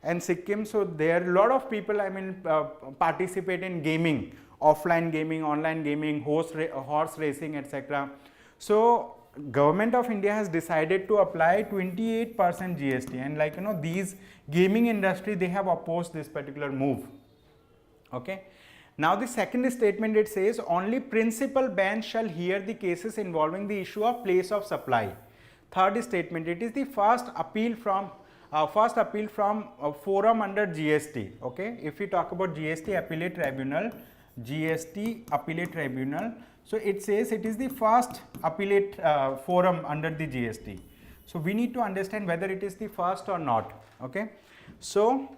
and Sikkim. So there are a lot of people, I mean, participate in gaming, offline gaming, online gaming, horse racing, etc. So Government of India has decided to apply 28% GST, and these gaming industry, they have opposed this particular move, okay. Now the second statement, it says only principal bench shall hear the cases involving the issue of place of supply. Third statement, it is the first appeal from forum under GST, okay. If we talk about GST Appellate Tribunal, so it says it is the first appellate forum under the GST. So we need to understand whether it is the first or not, okay. So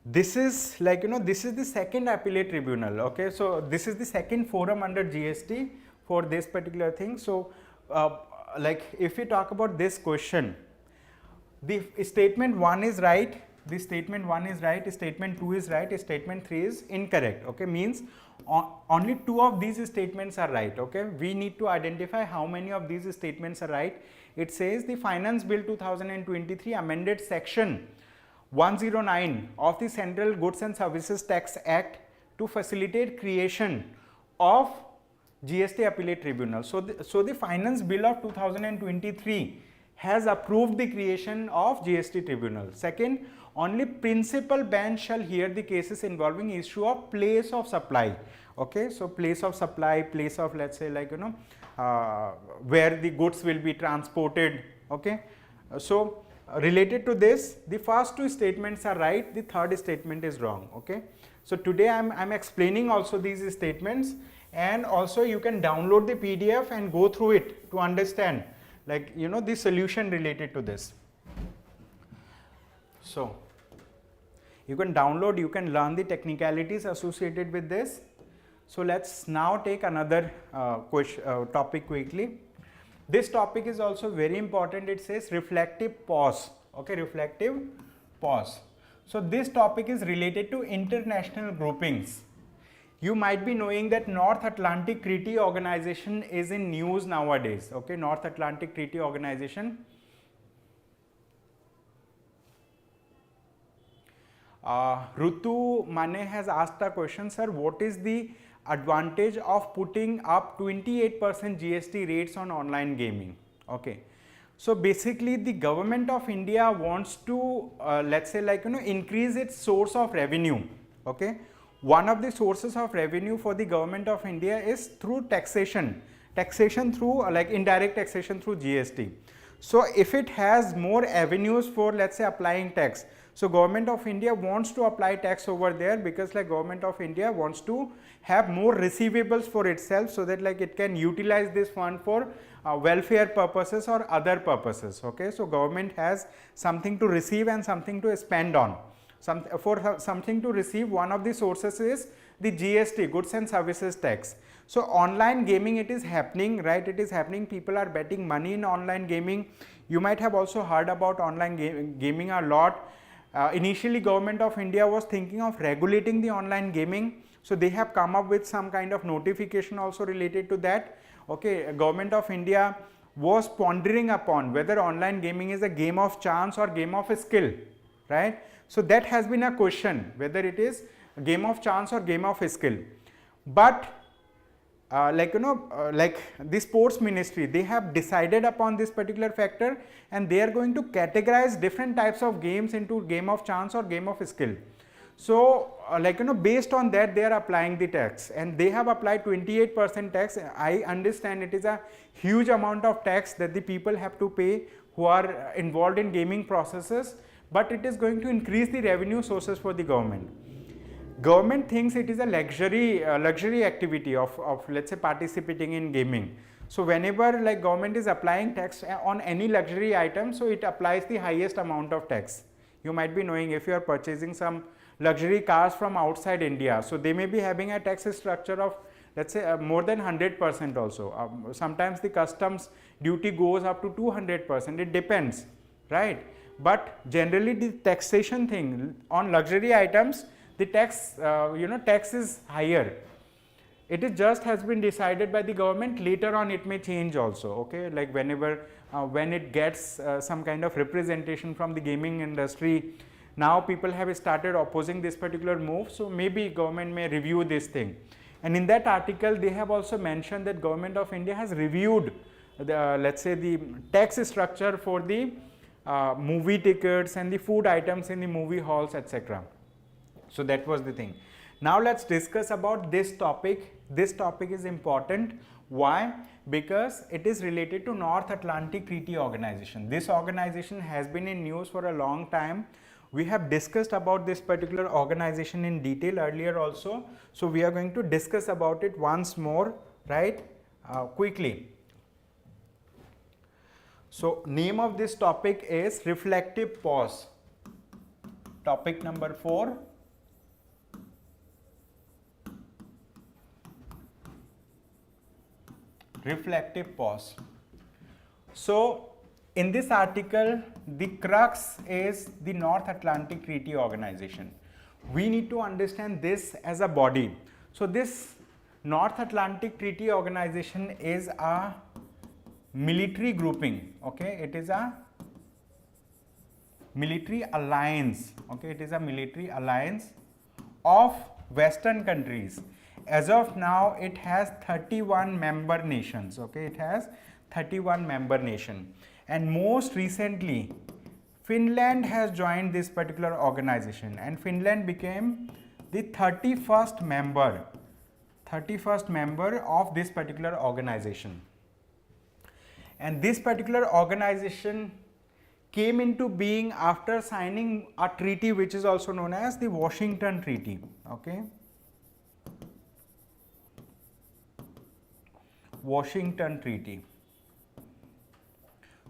this is this is the second appellate tribunal, okay. So this is the second forum under GST for this particular thing. So if we talk about this question, the statement 1 is right, statement 2 is right, statement 3 is incorrect, okay. Means only 2 of these statements are right, okay. We need to identify how many of these statements are right. It says the Finance Bill 2023 amended section 109 of the Central Goods and Services Tax Act to facilitate creation of GST Appellate Tribunal. So the Finance Bill of 2023 has approved the creation of GST tribunal. Second, only principal bench shall hear the cases involving issue of place of supply. Okay, so place of supply, place of, let's say, like, where the goods will be transported. Okay, so related to this, the first two statements are right, the third statement is wrong. Okay, so today I'm explaining also these statements, and also you can download the PDF and go through it to understand, like, the solution related to this. So you can download, you can learn the technicalities associated with this. So let's now take another topic quickly. This topic is also very important. It says reflective pause. Okay, reflective pause. So this topic is related to international groupings. You might be knowing that North Atlantic Treaty Organization is in news nowadays. Okay, North Atlantic Treaty Organization. Rutu Mane has asked a question, sir, what is the advantage of putting up 28% GST rates on online gaming? Okay, so basically the government of India wants to let's say, like, increase its source of revenue. Okay, one of the sources of revenue for the government of India is through taxation through like indirect taxation through GST. So if it has more avenues for, let's say, applying tax, so government of India wants to apply tax over there, because like government of India wants to have more receivables for itself, so that like it can utilize this fund for welfare purposes or other purposes. Okay, so government has something to receive and something to spend on. For something to receive, one of the sources is the GST, goods and services tax. So online gaming, it is happening, right? It is happening. People are betting money in online gaming. You might have also heard about online gaming a lot. Initially, government of India was thinking of regulating the online gaming. So they have come up with some kind of notification also related to that. Okay, government of India was pondering upon whether online gaming is a game of chance or game of skill, right? So that has been a question, whether it is a game of chance or game of skill. But like the sports ministry, they have decided upon this particular factor, and they are going to categorize different types of games into game of chance or game of skill. So based on that, they are applying the tax, and they have applied 28% tax. I understand it is a huge amount of tax that the people have to pay who are involved in gaming processes, but it is going to increase the revenue sources for the government. Government thinks it is a luxury activity of let's say participating in gaming. So whenever like government is applying tax on any luxury item, so it applies the highest amount of tax. You might be knowing, if you are purchasing some luxury cars from outside India, so they may be having a tax structure of, let's say, more than 100% also. Sometimes the customs duty goes up to 200%, it depends, right? But generally the taxation thing on luxury items, the tax, tax is higher. It is just has been decided by the government. Later on it may change also. Okay, like whenever when it gets some kind of representation from the gaming industry, now people have started opposing this particular move. So maybe government may review this thing. And in that article, they have also mentioned that government of India has reviewed the, let's say, the tax structure for the movie tickets and the food items in the movie halls, etc. So that was the thing. Now let's discuss about this topic. This topic is important. Why? Because it is related to North Atlantic Treaty Organization. This organization has been in news for a long time. We have discussed about this particular organization in detail earlier also. So we are going to discuss about it once more, right? Quickly. So name of this topic is reflective pause. Topic number 4. Reflective pause. So in this article, the crux is the North Atlantic Treaty Organization. We need to understand this as a body. So this North Atlantic Treaty Organization is a military grouping. Okay, it is a military alliance. Okay, it is a military alliance of Western countries. As of now, it has 31 member nations. Okay, it has 31 member nations. and most recently Finland has joined this particular organization, and Finland became the 31st member of this particular organization. And this particular organization came into being after signing a treaty which is also known as the Washington Treaty. Okay, Washington Treaty.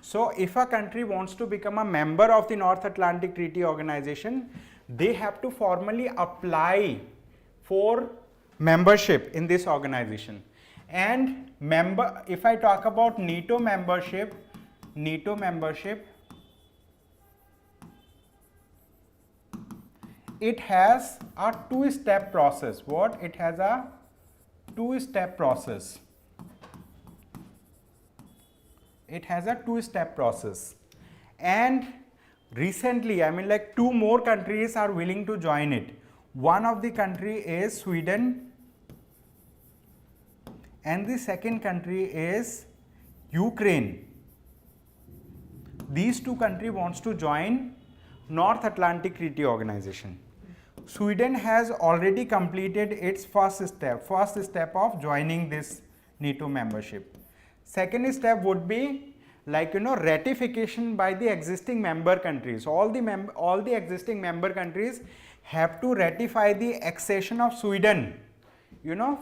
So if a country wants to become a member of the North Atlantic Treaty Organization, they have to formally apply for membership in this organization. And if I talk about NATO membership, it has a two-step process. What? It has a two-step process. It has a two-step process. And recently, I mean, like 2 more countries are willing to join it. One of the country is Sweden, and the second country is Ukraine. These 2 countries wants to join North Atlantic Treaty Organization. Sweden has already completed its first step of joining this NATO membership. Second step would be like, ratification by the existing member countries. All the existing member countries have to ratify the accession of Sweden,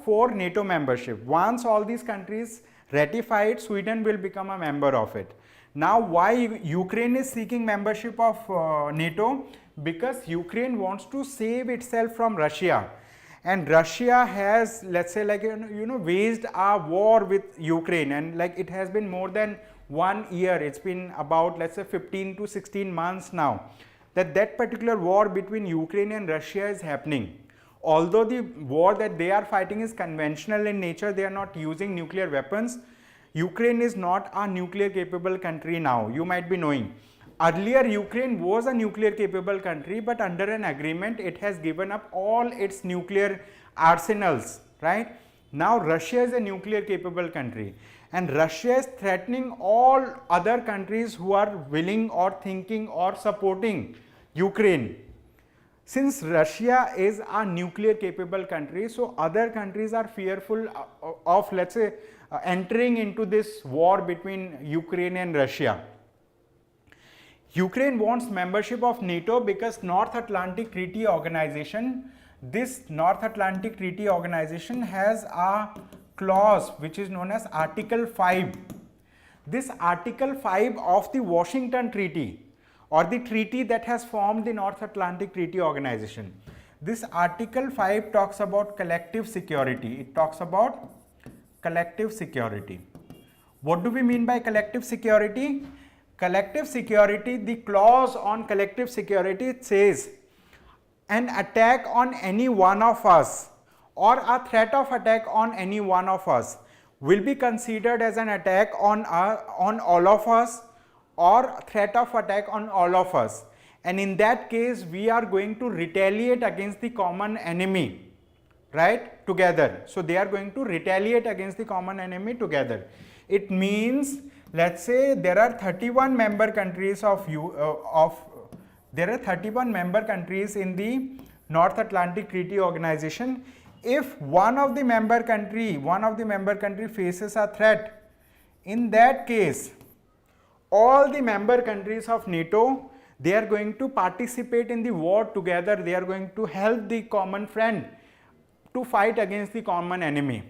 for NATO membership. Once all these countries ratify it, Sweden will become a member of it. Now, why Ukraine is seeking membership of NATO? Because Ukraine wants to save itself from Russia, and Russia has, let's say, like, waged a war with Ukraine, and like it has been more than 1 year. It's been about, let's say, 15 to 16 months now that particular war between Ukraine and Russia is happening. Although the war that they are fighting is conventional in nature, they are not using nuclear weapons. Ukraine is not a nuclear capable country now, you might be knowing. Earlier, Ukraine was a nuclear capable country, but under an agreement, it has given up all its nuclear arsenals, right? Now, Russia is a nuclear capable country, and Russia is threatening all other countries who are willing or thinking or supporting Ukraine. Since Russia is a nuclear capable country, so other countries are fearful of, let's say, entering into this war between Ukraine and Russia. Ukraine wants membership of NATO because North Atlantic Treaty Organization, this North Atlantic Treaty Organization has a clause which is known as Article 5. This Article 5 of the Washington Treaty, or the treaty that has formed the North Atlantic Treaty Organization. This Article 5 talks about collective security. It talks about collective security. What do we mean by collective security? Collective security, the clause on collective security, it says an attack on any one of us or a threat of attack on any one of us will be considered as an attack on all of us or threat of attack on all of us, and in that case we are going to retaliate against the common enemy, right, together. So they are going to retaliate against the common enemy together. It means, let's say there are 31 member countries there are 31 member countries in the North Atlantic Treaty Organization. If one of the member country faces a threat, in that case all the member countries of NATO, they are going to participate in the war together. They are going to help the common friend to fight against the common enemy.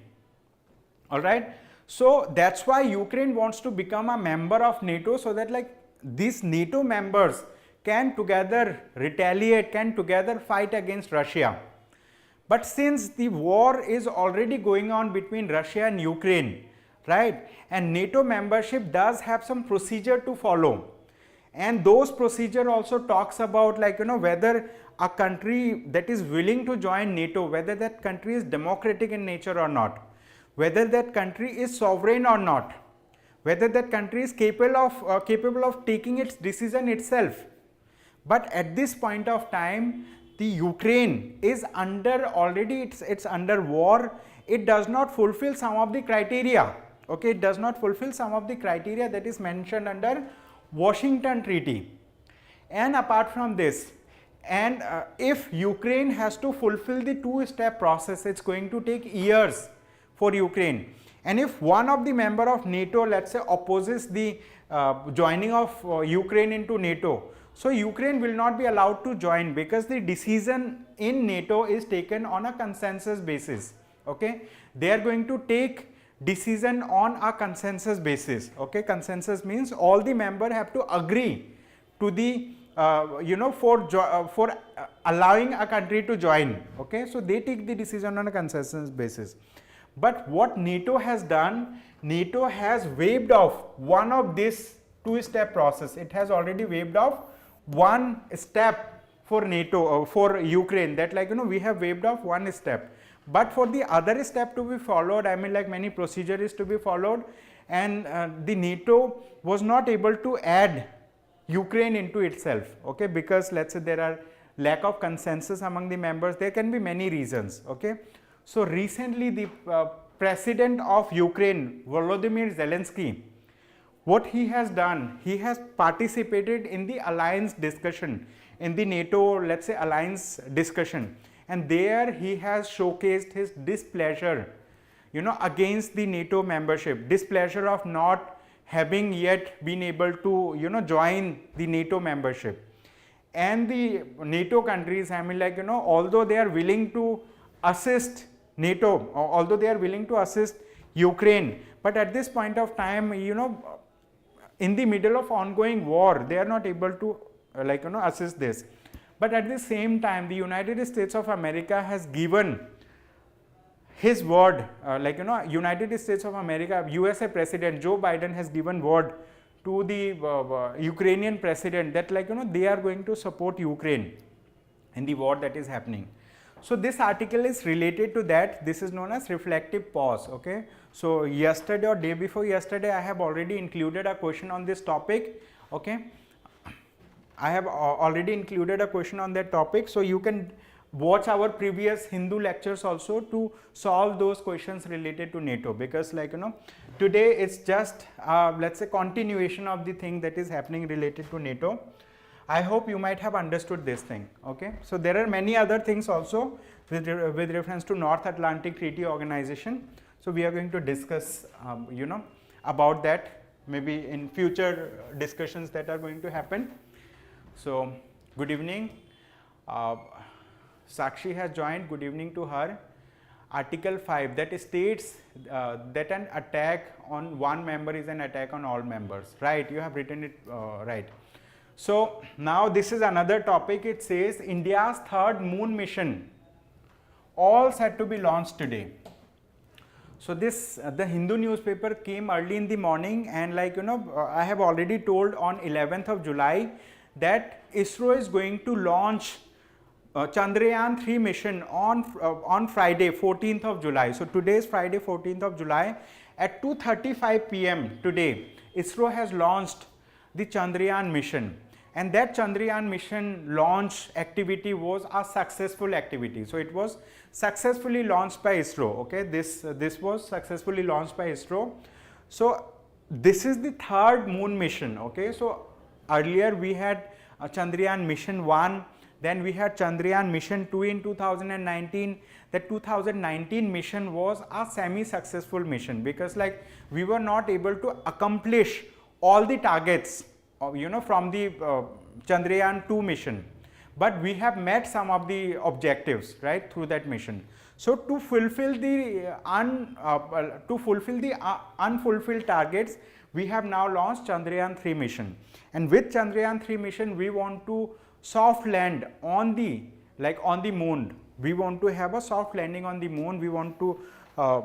All right. So that's why Ukraine wants to become a member of NATO, so that like these NATO members can together retaliate, can together fight against Russia. But since the war is already going on between Russia and Ukraine, right, and NATO membership does have some procedure to follow, and those procedure also talks about, like, whether a country that is willing to join NATO, whether that country is democratic in nature or not, whether that country is sovereign or not, whether that country is capable of taking its decision itself. But at this point of time, the Ukraine is it's under war. It does not fulfill some of the criteria. Okay, it does not fulfill some of the criteria that is mentioned under Washington Treaty. And apart from this, and if Ukraine has to fulfill the two-step process, it's going to take years for Ukraine. And if one of the member of NATO, let's say, opposes the joining of Ukraine into NATO, so Ukraine will not be allowed to join, because the decision in NATO is taken on a consensus basis. Okay, they are going to take decision on a consensus basis. Okay, consensus means all the members have to agree to the for allowing a country to join. Okay, so they take the decision on a consensus basis. But what NATO has done, NATO has waived off one of this two-step process. It has already waived off one step for NATO, for Ukraine, that we have waived off one step. But for the other step to be followed, I mean many procedure is to be followed, and the NATO was not able to add Ukraine into itself. Okay, because let's say there are lack of consensus among the members. There can be many reasons. Okay, so recently the president of Ukraine, Volodymyr Zelensky, what he has done, he has participated in the alliance discussion, in the NATO, let's say, alliance discussion, and there he has showcased his displeasure, against the NATO membership, displeasure of not having yet been able to join the NATO membership. And the NATO countries, I mean although they are willing to assist NATO, although they are willing to assist Ukraine, but at this point of time, in the middle of ongoing war, they are not able to assist this. But at the same time, the United States of America has given his word, United States of America, USA President Joe Biden has given word to the Ukrainian president that they are going to support Ukraine in the war that is happening. So this article is related to that. This is known as reflective pause. Okay, so yesterday or day before yesterday, I have already included a question on this topic. Okay, I have already included a question on that topic, so you can watch our previous Hindu lectures also to solve those questions related to NATO, because today it's just let's say continuation of the thing that is happening related to NATO. I hope you might have understood this thing. Okay, so there are many other things also with reference to North Atlantic Treaty Organization. So we are going to discuss about that maybe in future discussions that are going to happen. So good evening. Sakshi has joined. Good evening to her. Article 5 that states that an attack on one member is an attack on all members. Right, you have written it right. So now this is another topic. It says India's third moon mission, all set to be launched today. So this the Hindu newspaper came early in the morning, and I have already told on 11th of July that ISRO is going to launch Chandrayaan 3 mission on Friday 14th of July. So today is Friday 14th of July at 2:35 p.m. today. ISRO has launched the Chandrayaan mission, and that Chandrayaan mission launch activity was a successful activity. So it was successfully launched by ISRO. Okay, this was successfully launched by ISRO. So this is the third moon mission. Okay, so earlier we had Chandrayaan mission 1, then we had Chandrayaan mission 2 in 2019. That 2019 mission was a semi-successful mission, because we were not able to accomplish all the targets from the Chandrayaan 2 mission, but we have met some of the objectives right through that mission. So to fulfill the unfulfilled targets, we have now launched Chandrayaan 3 mission, and with Chandrayaan 3 mission we want to soft land on the moon. We want to have a soft landing on the moon. We want to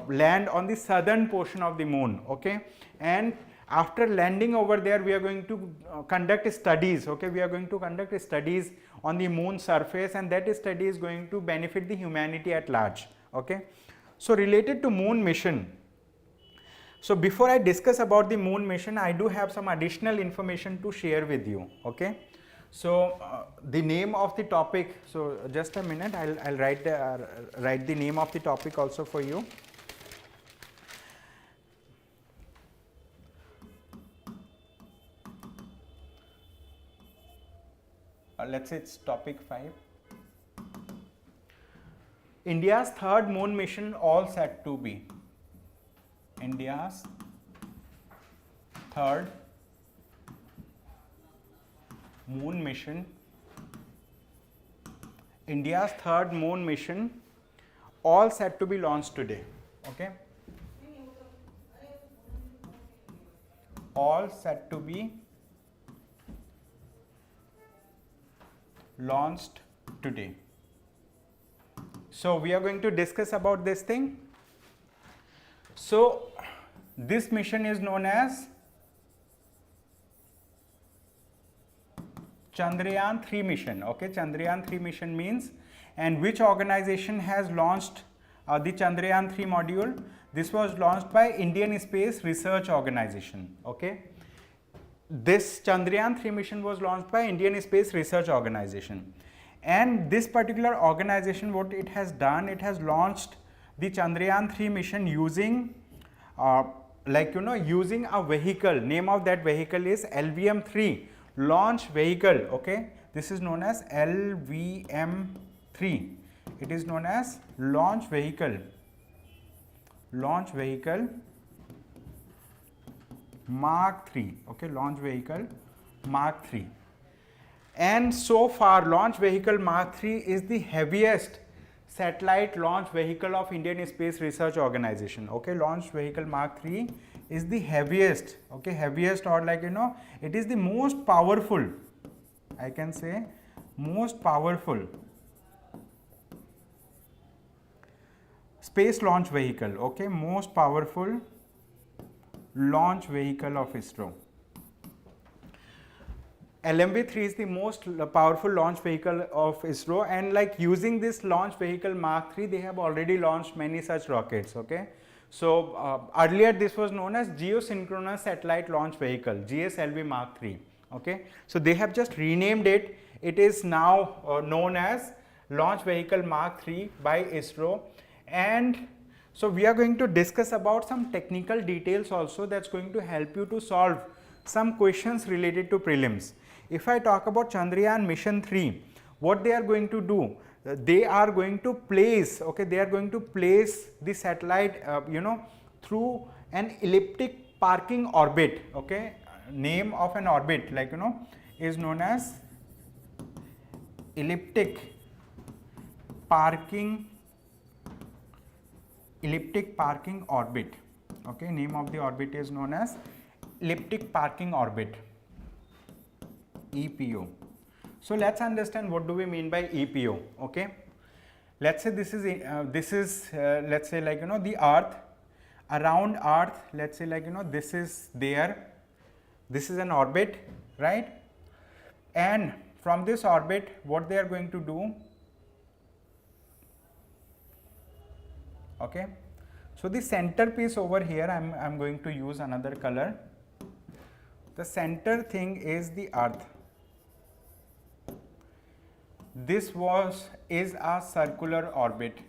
land on the southern portion of the moon. Okay, and after landing over there, we are going to conduct studies. Okay, we are going to conduct studies on the moon surface, and that study is going to benefit the humanity at large. Okay, so related to moon mission, so before I discuss about the moon mission, I do have some additional information to share with you. Okay, so the name of the topic, so just a minute, I'll write the name of the topic also for you. let's say it's topic 5. India's third moon mission all set to be. India's third moon mission. India's third moon mission all set to be launched today. Okay. All set to be launched today. So we are going to discuss about this thing. So this mission is known as Chandrayaan-3 mission. Okay, Chandrayaan-3 mission means, and which organization has launched the Chandrayaan-3 module? This was launched by Indian Space Research Organization. Okay, this Chandrayaan-3 mission was launched by Indian Space Research Organization, and this particular organization, what it has done, it has launched the Chandrayaan-3 mission using using a vehicle. Name of that vehicle is LVM-3 launch vehicle. Okay, this is known as LVM-3. It is known as launch vehicle Mark 3. Okay, launch vehicle Mark 3. And so far, launch vehicle Mark 3 is the heaviest satellite launch vehicle of Indian Space Research Organization. Okay, launch vehicle Mark 3 is the heaviest. Okay, heaviest, or it is the most powerful, I can say most powerful space launch vehicle. Okay, most powerful launch vehicle of ISRO. LMV-3 is the most powerful launch vehicle of ISRO, and using this launch vehicle Mark 3, they have already launched many such rockets. Okay, so earlier this was known as Geosynchronous Satellite Launch Vehicle, GSLV Mark 3. Okay, so they have just renamed it. It is now known as Launch Vehicle Mark 3 by ISRO. And so we are going to discuss about some technical details also, that's going to help you to solve some questions related to prelims. If I talk about Chandrayaan mission 3, what they are going to do, they are going to place, they are going to place the satellite through an elliptic parking orbit. Okay, name of an orbit is known as elliptic parking orbit. Okay, name of the orbit is known as elliptic parking orbit, EPO. So let's understand what do we mean by EPO. Okay, let's say this is let's say the Earth, around Earth, let's say this is there, this is an orbit, right? And from this orbit, what they are going to do, okay, so the center piece over here, I'm going to use another color. The center thing is the Earth. This is a circular orbit.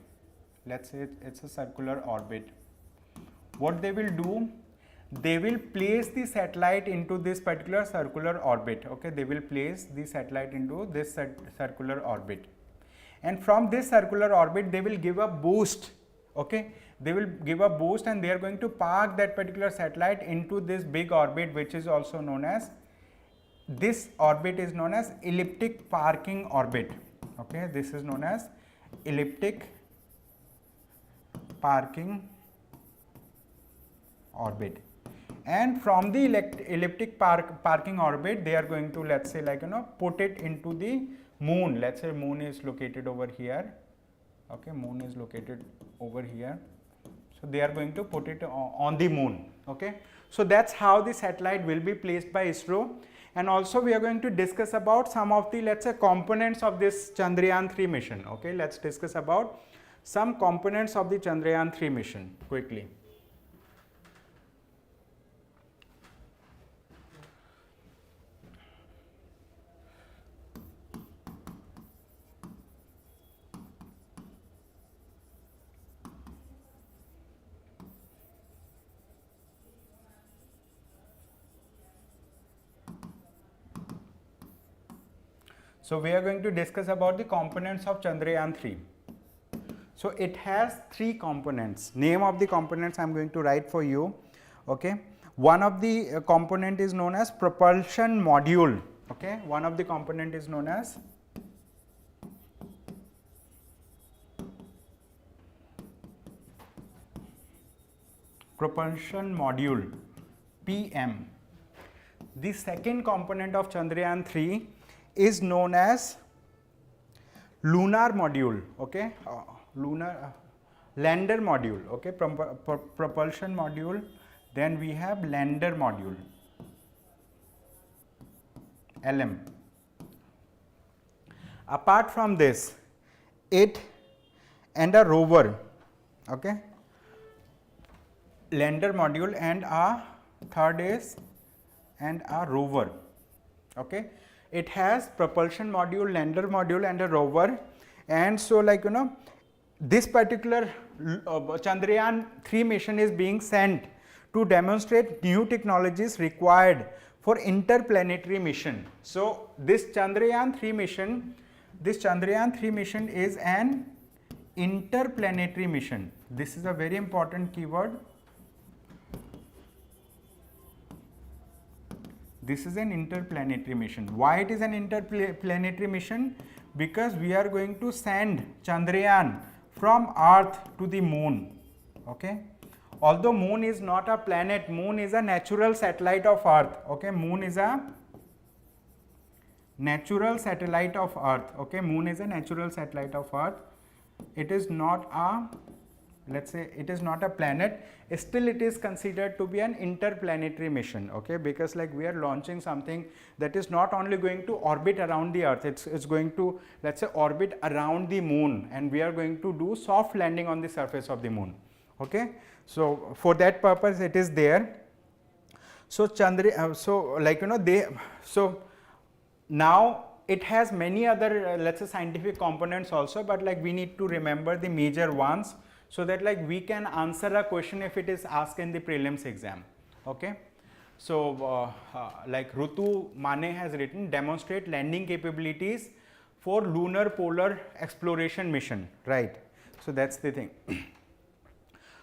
Let's say it's a circular orbit. What they will do, they will place the satellite into this particular circular orbit. Okay, they will place the satellite into this circular orbit, and from this circular orbit they will give a boost. Okay, they will give a boost, and they are going to park that particular satellite into this big orbit, which is also known as, this orbit is known as elliptic parking orbit. Okay, this is known as elliptic parking orbit. And from the elliptic parking orbit, they are going to, let's say put it into the moon. Let's say moon is located over here. Okay, moon is located over here. So they are going to put it on the moon. Okay, so that's how the satellite will be placed by ISRO. And also we are going to discuss about some of the, let's say, components of this Chandrayaan-3 mission. Okay, let's discuss about some components of the Chandrayaan-3 mission quickly. So we are going to discuss about the components of Chandrayaan-3. So it has 3 components. Name of the components I am going to write for you. Okay. One of the component is known as propulsion module. Okay. One of the component is known as propulsion module, PM. The second component of Chandrayaan-3 is known as lunar module. Okay. Lander module. Okay. Propulsion module. Then we have lander module, LM. Apart from this, it and a rover. Okay. Lander module and a third is and a rover. Okay. It has propulsion module, lander module and a rover, and so this particular Chandrayaan-3 mission is being sent to demonstrate new technologies required for interplanetary mission. So this Chandrayaan-3 mission is an interplanetary mission. This is a very important keyword. This is an interplanetary mission. Why it is an interplanetary mission? Because we are going to send Chandrayaan from Earth to the moon. Okay. Although moon is not a planet, moon is a natural satellite of Earth. Okay. Moon is a natural satellite of Earth. Okay. Moon is a natural satellite of Earth. It is not a, let's say it is not a planet, still it is considered to be an interplanetary mission. Okay, because we are launching something that is not only going to orbit around the Earth, it's going to, let's say, orbit around the moon, and we are going to do soft landing on the surface of the moon. Okay, so for that purpose it is there. So so now it has many other let's say scientific components also, but we need to remember the major ones, so that we can answer a question if it is asked in the prelims exam. Okay. So Rutu Mane has written, demonstrate landing capabilities for lunar polar exploration mission, right? So that's the thing.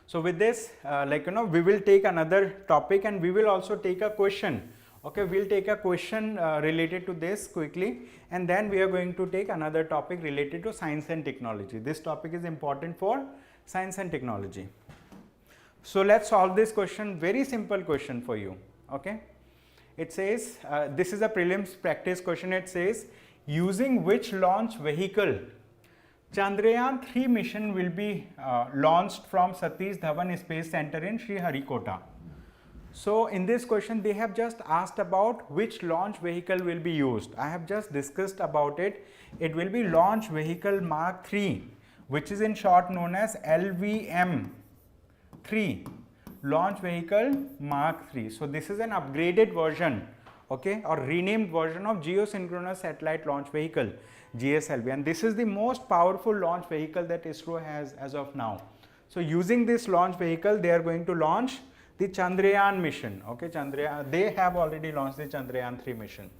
So with this we will take another topic and we will also take a question. Okay, we'll take a question related to this quickly, and then we are going to take another topic related to science and technology. This topic is important for science and technology. So let's solve this question, very simple question for you. Okay, it says this is a prelims practice question. It says, using which launch vehicle Chandrayaan-3 mission will be launched from Satish Dhawan Space Center in Sriharikota. So in this question they have just asked about which launch vehicle will be used. I have just discussed about it. It will be Launch Vehicle Mark 3, which is in short known as LVM-3, Launch Vehicle Mark 3. So this is an upgraded version, okay, or renamed version of Geosynchronous Satellite Launch Vehicle, GSLV, and this is the most powerful launch vehicle that ISRO has as of now. So using this launch vehicle they are going to launch the Chandrayaan mission. Okay, they have already launched the Chandrayaan-3 mission,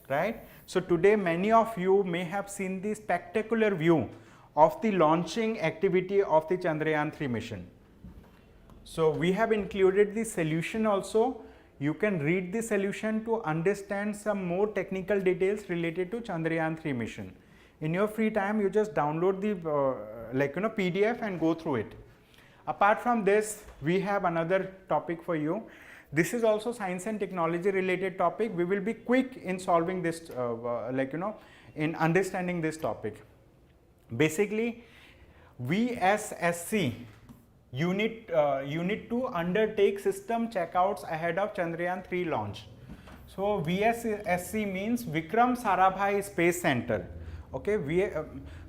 right? So today many of you may have seen the spectacular view of the launching activity of the Chandrayaan-3 mission. So we have included the solution also. You can read the solution to understand some more technical details related to Chandrayaan-3 mission. In your free time, you just download the PDF and go through it. Apart from this, we have another topic for you. This is also science and technology related topic. We will be quick in solving this, in understanding this topic. Basically, VSSC, you need to undertake system checkouts ahead of Chandrayaan-3 launch. So VSSC means Vikram Sarabhai Space Center. Okay,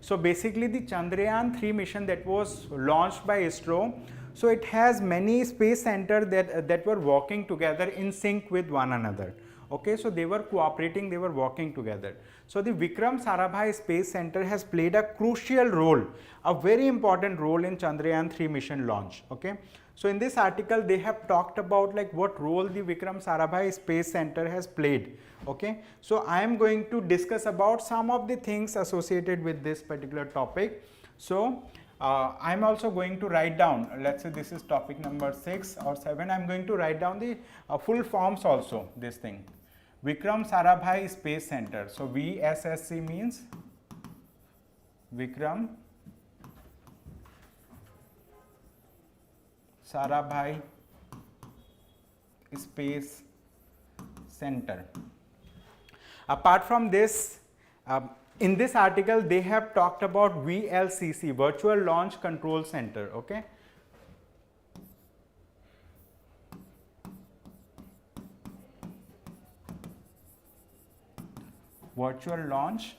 so basically the Chandrayaan-3 mission that was launched by ISRO, so it has many space centers that were working together in sync with one another. Okay, so they were cooperating, they were working together. So the Vikram Sarabhai Space Center has played a crucial role, a very important role in Chandrayaan-3 mission launch. Okay, so in this article they have talked about like what role the Vikram Sarabhai Space Center has played. Okay, so I am going to discuss about some of the things associated with this particular topic. So I am also going to write down, let's say this is topic number 6 or 7, I am going to write down the full forms also, this thing. Vikram Sarabhai Space Center. So VSSC means Vikram Sarabhai Space Center. Apart from this, in this article they have talked about VLCC, Virtual Launch Control Center. Okay, Virtual Launch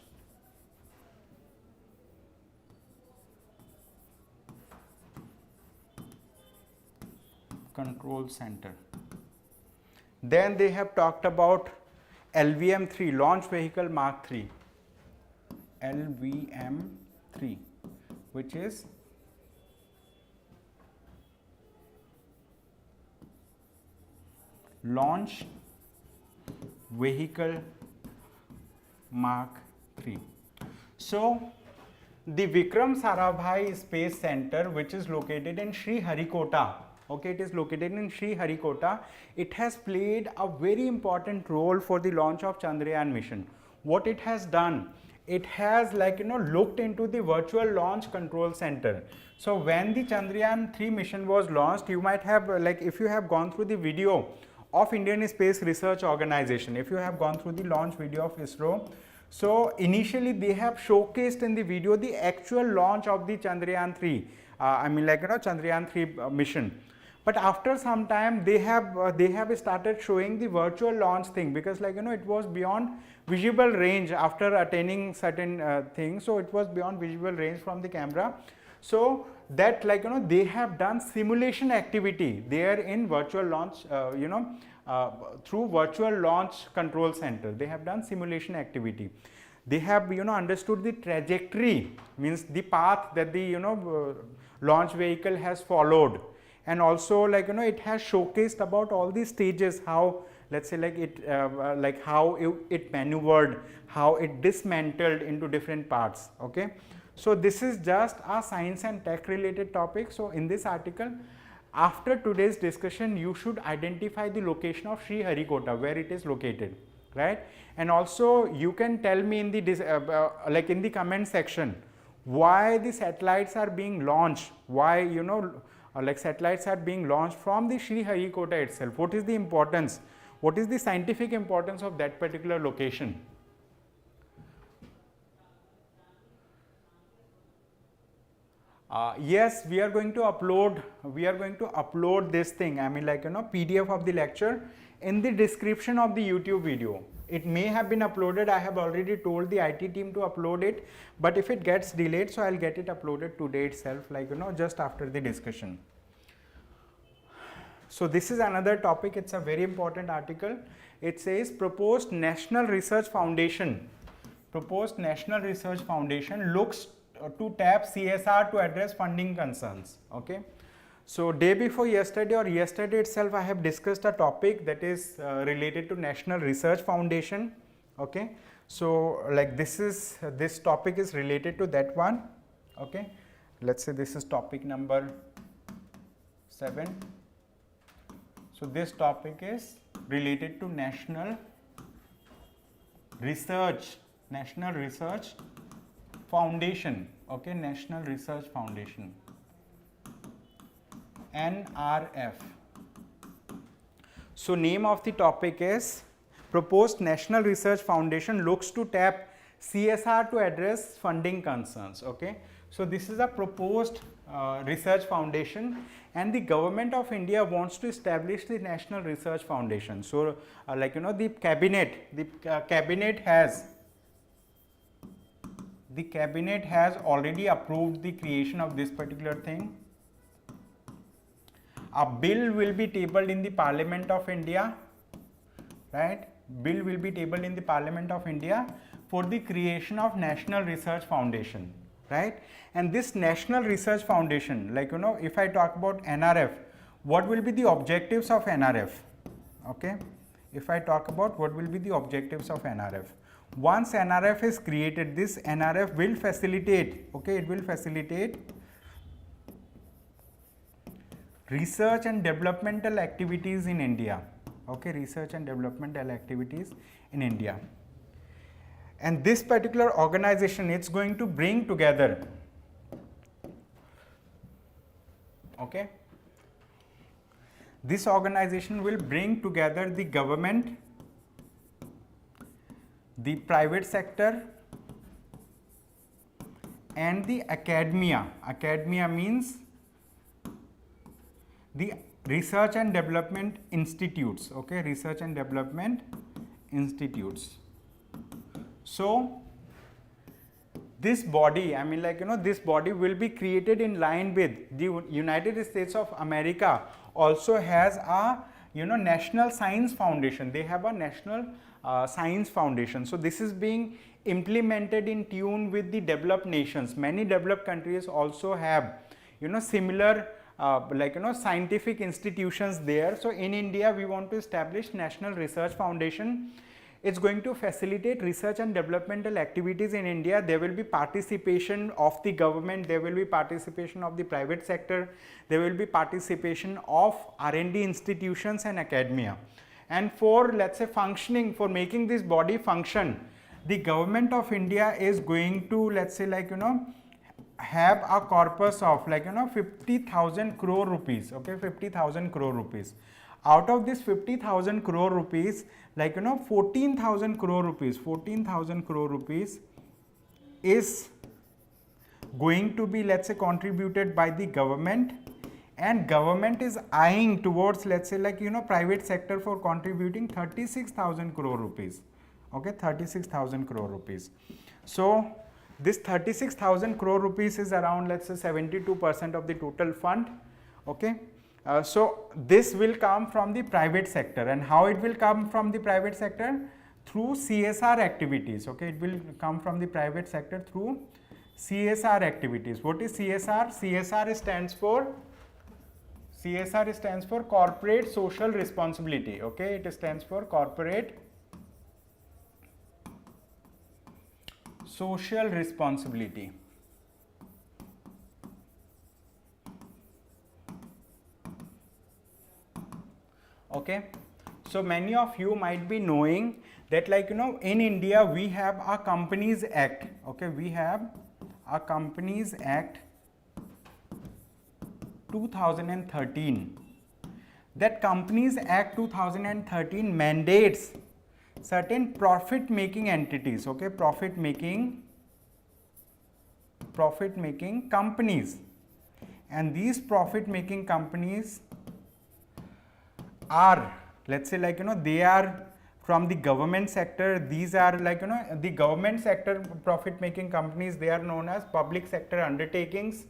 Control Center. Then they have talked about LVM-3, Launch Vehicle Mark 3, LVM-3, which is Launch Vehicle Mark 3. So the Vikram Sarabhai Space Center, which is located in Sriharikota, okay, it is located in Sriharikota, it has played a very important role for the launch of Chandrayaan mission. What it has done, it has looked into the Virtual Launch Control Center. So when the Chandrayaan-3 mission was launched, you might have if you have gone through the video of Indian Space Research Organization, if you have gone through the launch video of ISRO, so initially they have showcased in the video the actual launch of the Chandrayaan-3, Chandrayaan-3 mission. But after some time they have started showing the virtual launch thing, because it was beyond visible range after attaining certain things, so it was beyond visible range from the camera. So that they have done simulation activity there in virtual launch, through Virtual Launch Control Center. They have done simulation activity. They have understood the trajectory, means the path that the launch vehicle has followed, and also it has showcased about all these stages, how let's say how it maneuvered, how it dismantled into different parts. Okay, so this is just a science and tech related topic. So in this article, after today's discussion, you should identify the location of Sriharikota, where it is located, right? And also you can tell me in the in the comment section why the satellites are being launched, why satellites are being launched from the Sriharikota itself. What is the importance? What is the scientific importance of that particular location? Yes, we are going to upload this thing, PDF of the lecture in the description of the YouTube video. It may have been uploaded. I have already told the IT team to upload it, but if it gets delayed, so I'll get it uploaded today itself, just after the discussion. So this is another topic. It's a very important article. It says Proposed National Research Foundation looks to tap CSR to address funding concerns. Okay, so day before yesterday or yesterday itself, I have discussed a topic that is related to National Research Foundation. Okay, so this topic is related to that one. Okay, let's say this is topic number 7. So this topic is related to National Research Foundation. Okay, National Research Foundation, NRF. So name of the topic is Proposed National Research Foundation looks to tap CSR to address funding concerns. Okay, so this is a proposed research foundation, and the government of India wants to establish the National Research Foundation. So the cabinet has already approved the creation of this particular thing. A bill will be tabled in the Parliament of India, right? bill will be tabled in the Parliament of India for the creation of National Research Foundation, right? And this National Research Foundation, like, if I talk about NRF, what will be the objectives of NRF? Okay, if I talk about what will be the objectives of NRF, once NRF is created, this NRF will facilitate, okay, it will facilitate research and developmental activities in India, okay, research and developmental activities in India. And this particular organization, it's going to bring together, okay, this organization will bring together the government, the private sector, and the academia. Academia means the research and development institutes, okay, research and development institutes. So this body, I mean, like, this body will be created in line with the United States of America also has a, National Science Foundation. They have a National Science Foundation. So this is being implemented in tune with the developed nations. Many developed countries also have, similar scientific institutions there. So in India, we want to establish National Research Foundation. It's going to facilitate research and developmental activities in India. There will be participation of the government, there will be participation of the private sector, there will be participation of R&D institutions and academia. And for, let's say, functioning, for making this body function, the government of India is going to, let's say, have a corpus of 50,000 crore rupees, okay, 50,000 crore rupees. Out of this 50,000 crore rupees, 14,000 crore rupees is going to be, let's say, contributed by the government, and government is eyeing towards, let's say, private sector for contributing 36,000 crore rupees, okay, 36,000 crore rupees. So this 36,000 crore rupees is around, let's say, 72% of the total fund, okay. So this will come from the private sector, and how it will come from the private sector? Through CSR activities, okay, it will come from the private sector through CSR activities. What is CSR? CSR stands for corporate social responsibility, okay, it stands for corporate social responsibility. Okay, so many of you might be knowing that, in India we have a Companies Act, okay, we have a Companies Act 2013. That Companies Act 2013 mandates certain profit making entities, okay, profit making companies, and these profit making companies are, let's say, they are from the government sector. These are the government sector profit making companies, they are known as public sector undertakings,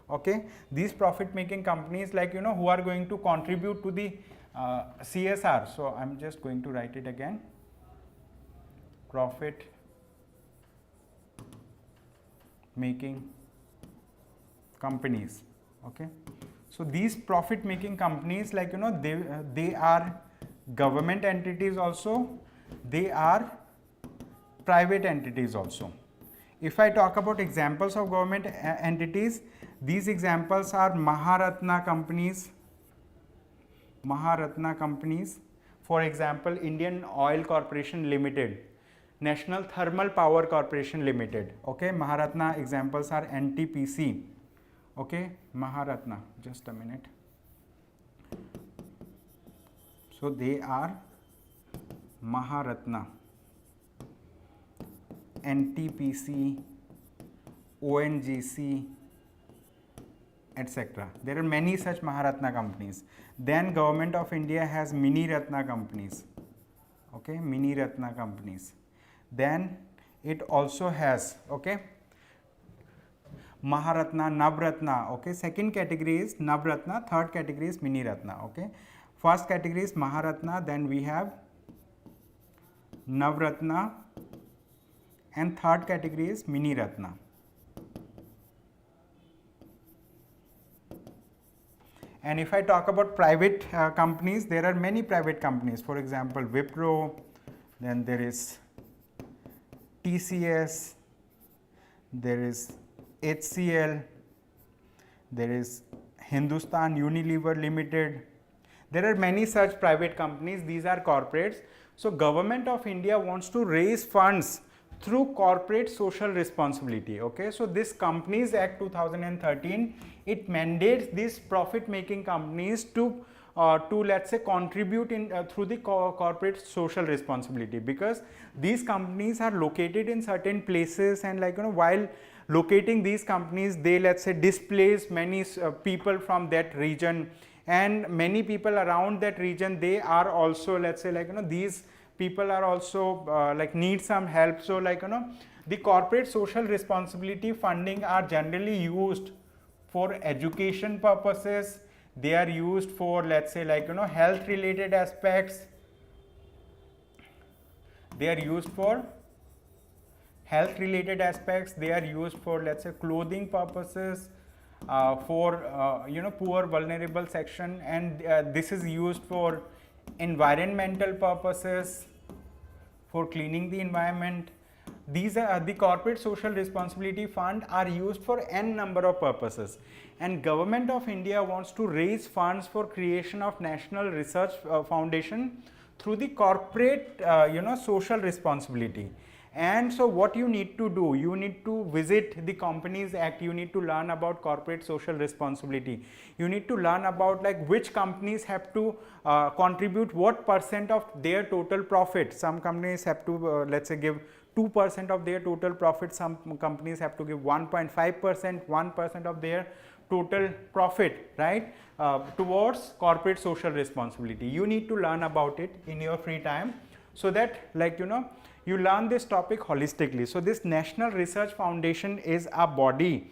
okay. These profit making companies, who are going to contribute to the CSR. So I'm just going to write it again, profit making companies, okay. So these profit making companies, they are government entities also, they are private entities also. If I talk about examples of government entities, these examples are Maharatna companies, for example, Indian Oil Corporation Limited, National Thermal Power Corporation Limited, okay. Maharatna examples are NTPC, okay, Maharatna, just a minute. So they are Maharatna, NTPC, ONGC, etc. There are many such Maharatna companies. Then Government of India has Mini Ratna companies, okay, Mini Ratna companies. Then it also has, okay, Maharatna, Navratna, okay. Second category is Navratna, third category is Mini Ratna, okay. First category is Maharatna, then we have Navratna, and third category is Mini Ratna. And if I talk about private companies, there are many private companies. For example, Wipro, then there is TCS, there is HCL, there is Hindustan Unilever Limited. There are many such private companies. These are corporates. So government of India wants to raise funds through corporate social responsibility. Okay, so this Companies Act 2013, it mandates these profit making companies to let's say contribute in through the corporate social responsibility, because these companies are located in certain places, and like while locating these companies, they let's say displace many people from that region, and many people around that region, they are also let's say these people are also like need some help. So the corporate social responsibility funding are generally used for education purposes. They are used for let's say health related aspects. They are used for health related aspects. They are used for let's say clothing purposes, for poor vulnerable section, and this is used for environmental purposes, for cleaning the environment. These are the corporate social responsibility fund are used for n number of purposes, and government of India wants to raise funds for creation of national research foundation through the corporate social responsibility. And so what you need to do, you need to visit the Companies Act, you need to learn about corporate social responsibility, you need to learn about like which companies have to contribute what percent of their total profit. Some companies have to let's say give 2% of their total profit, some companies have to give 1.5%, 1% of their total profit, right, towards corporate social responsibility. You need to learn about it in your free time, so that you learn this topic holistically. So this National Research Foundation is a body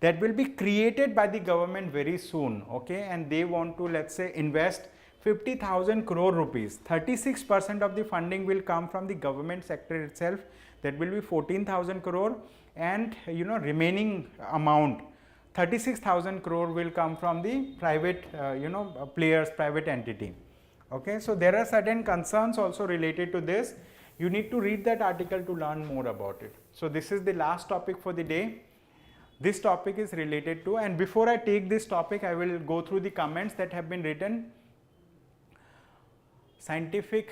that will be created by the government very soon, okay, and they want to let's say invest 50,000 crore rupees. 36% of the funding will come from the government sector itself, that will be 14,000 crore, and remaining amount 36,000 crore will come from the private players, private entity. Okay, so there are certain concerns also related to this. You need to read that article to learn more about it. So this is the last topic for the day. This topic is related to, and before I take this topic, I will go through the comments that have been written. Scientific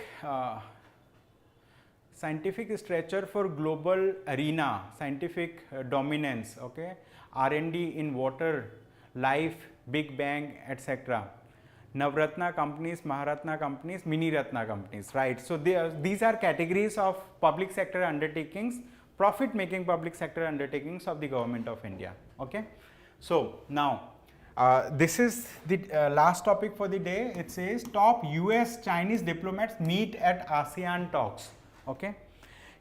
stature for global arena, scientific dominance, okay, R&D in water, life, Big Bang, etc. Navratna companies, Maharatna companies, Mini Ratna companies, right? So these are categories of public sector undertakings, profit making public sector undertakings of the government of India. Okay, so now this is the last topic for the day. It says top US Chinese diplomats meet at ASEAN talks. Okay,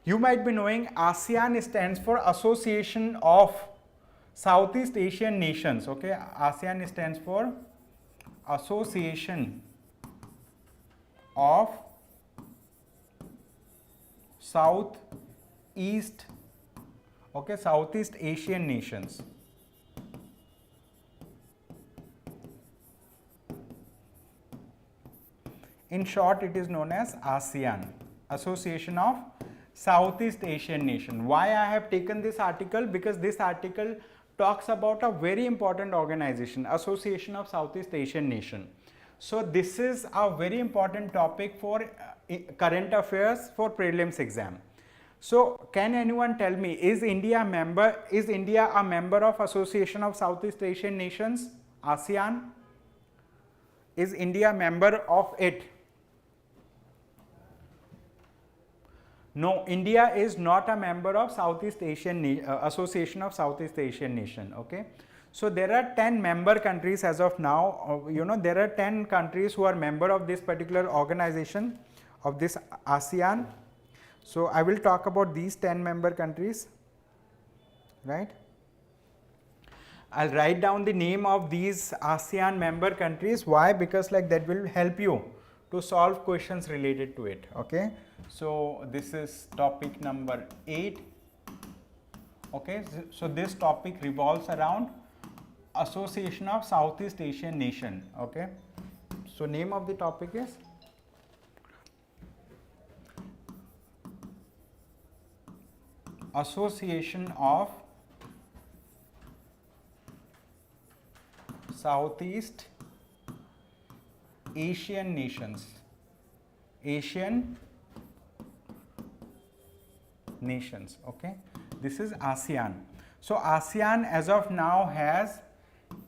you might be knowing ASEAN stands for Association of Southeast Asian Nations. Okay, ASEAN stands for Association of Southeast Asian Nations. In short, it is known as ASEAN, Association of Southeast Asian Nation. Why I have taken this article? Because this article talks about a very important organization, Association of Southeast Asian Nation. So this is a very important topic for current affairs for prelims exam. So can anyone tell me, is India a member of Association of Southeast Asian Nations, ASEAN? Is India a member of it? No, India is not a member of Southeast Asian Association of Southeast Asian Nation. Okay, so there are 10 member countries as of now. There are 10 countries who are member of this particular organization of this ASEAN. So I will talk about these 10 member countries, right? I'll write down the name of these ASEAN member countries. Why? Because like that will help you to solve questions related to it. Okay, so this is topic number 8. Okay, so this topic revolves around Association of Southeast Asian Nation. Okay, so name of the topic is Association of Southeast Asian Nations. Asian nations. Okay, this is ASEAN. So ASEAN as of now has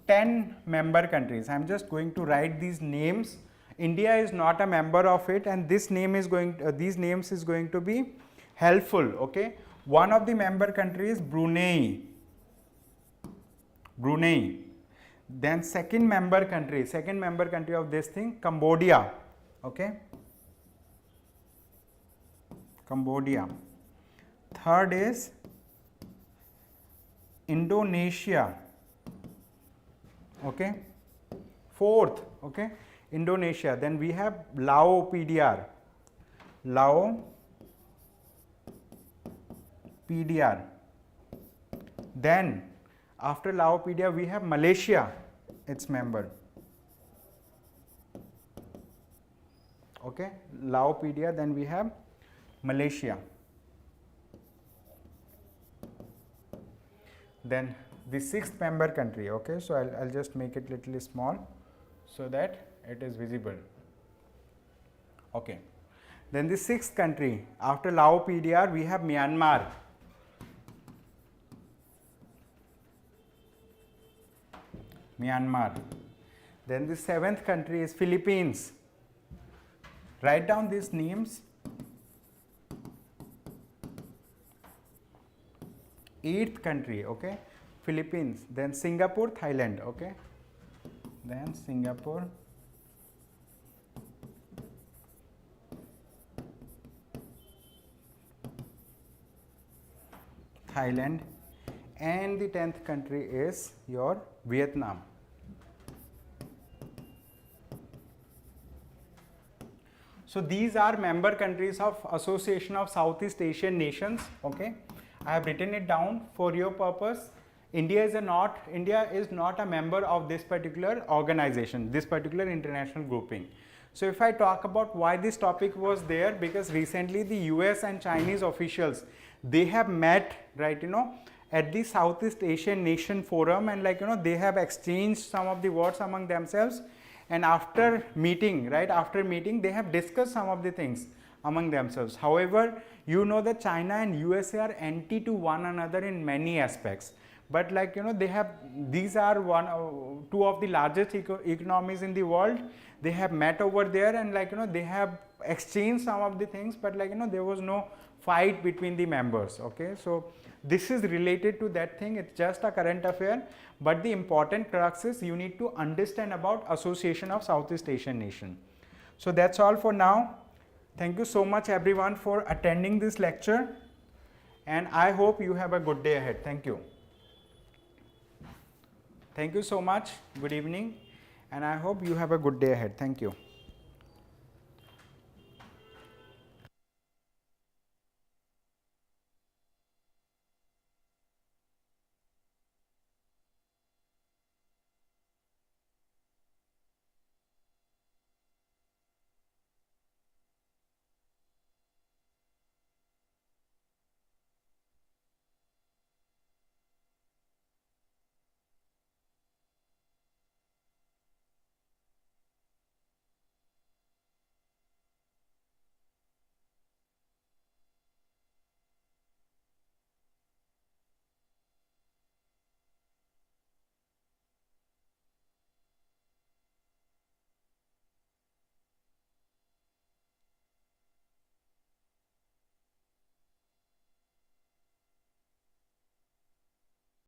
10 member countries. I'm just going to write these names. India is not a member of it, and this name is going these names is going to be helpful. Okay, one of the member countries Brunei. Then second member country of this thing, Cambodia. Okay, Cambodia. Third is Indonesia. Okay, fourth, okay, Indonesia. Then we have Lao PDR. Then after Lao PDR we have Malaysia, its member. Okay, Lao PDR, then we have Malaysia. Then the sixth member country. Okay, so I'll just make it little small so that it is visible. Okay, then the sixth country after Lao PDR we have Myanmar. Then the seventh country is Philippines. Write down these names. Eighth country, okay, Philippines. Then Singapore, Thailand. Okay, then Singapore, Thailand, and the 10th country is your Vietnam. So these are member countries of Association of Southeast Asian Nations. Okay, I have written it down for your purpose. India is not a member of this particular organization, this particular international grouping. So if I talk about why this topic was there, because recently the US and Chinese officials, they have met, right, at the Southeast Asian Nation Forum, and they have exchanged some of the words among themselves, and after meeting, they have discussed some of the things among themselves. However, that China and USA are anti to one another in many aspects, but these are two of the largest economies in the world. They have met over there, and they have exchanged some of the things, but there was no fight between the members. Okay, so this is related to that thing. It's just a current affair, but the important crux is you need to understand about Association of Southeast Asian Nation. So that's all for now. Thank you so much everyone for attending this lecture, and I hope you have a good day ahead. Thank you. Thank you so much. Good evening, and I hope you have a good day ahead. Thank you.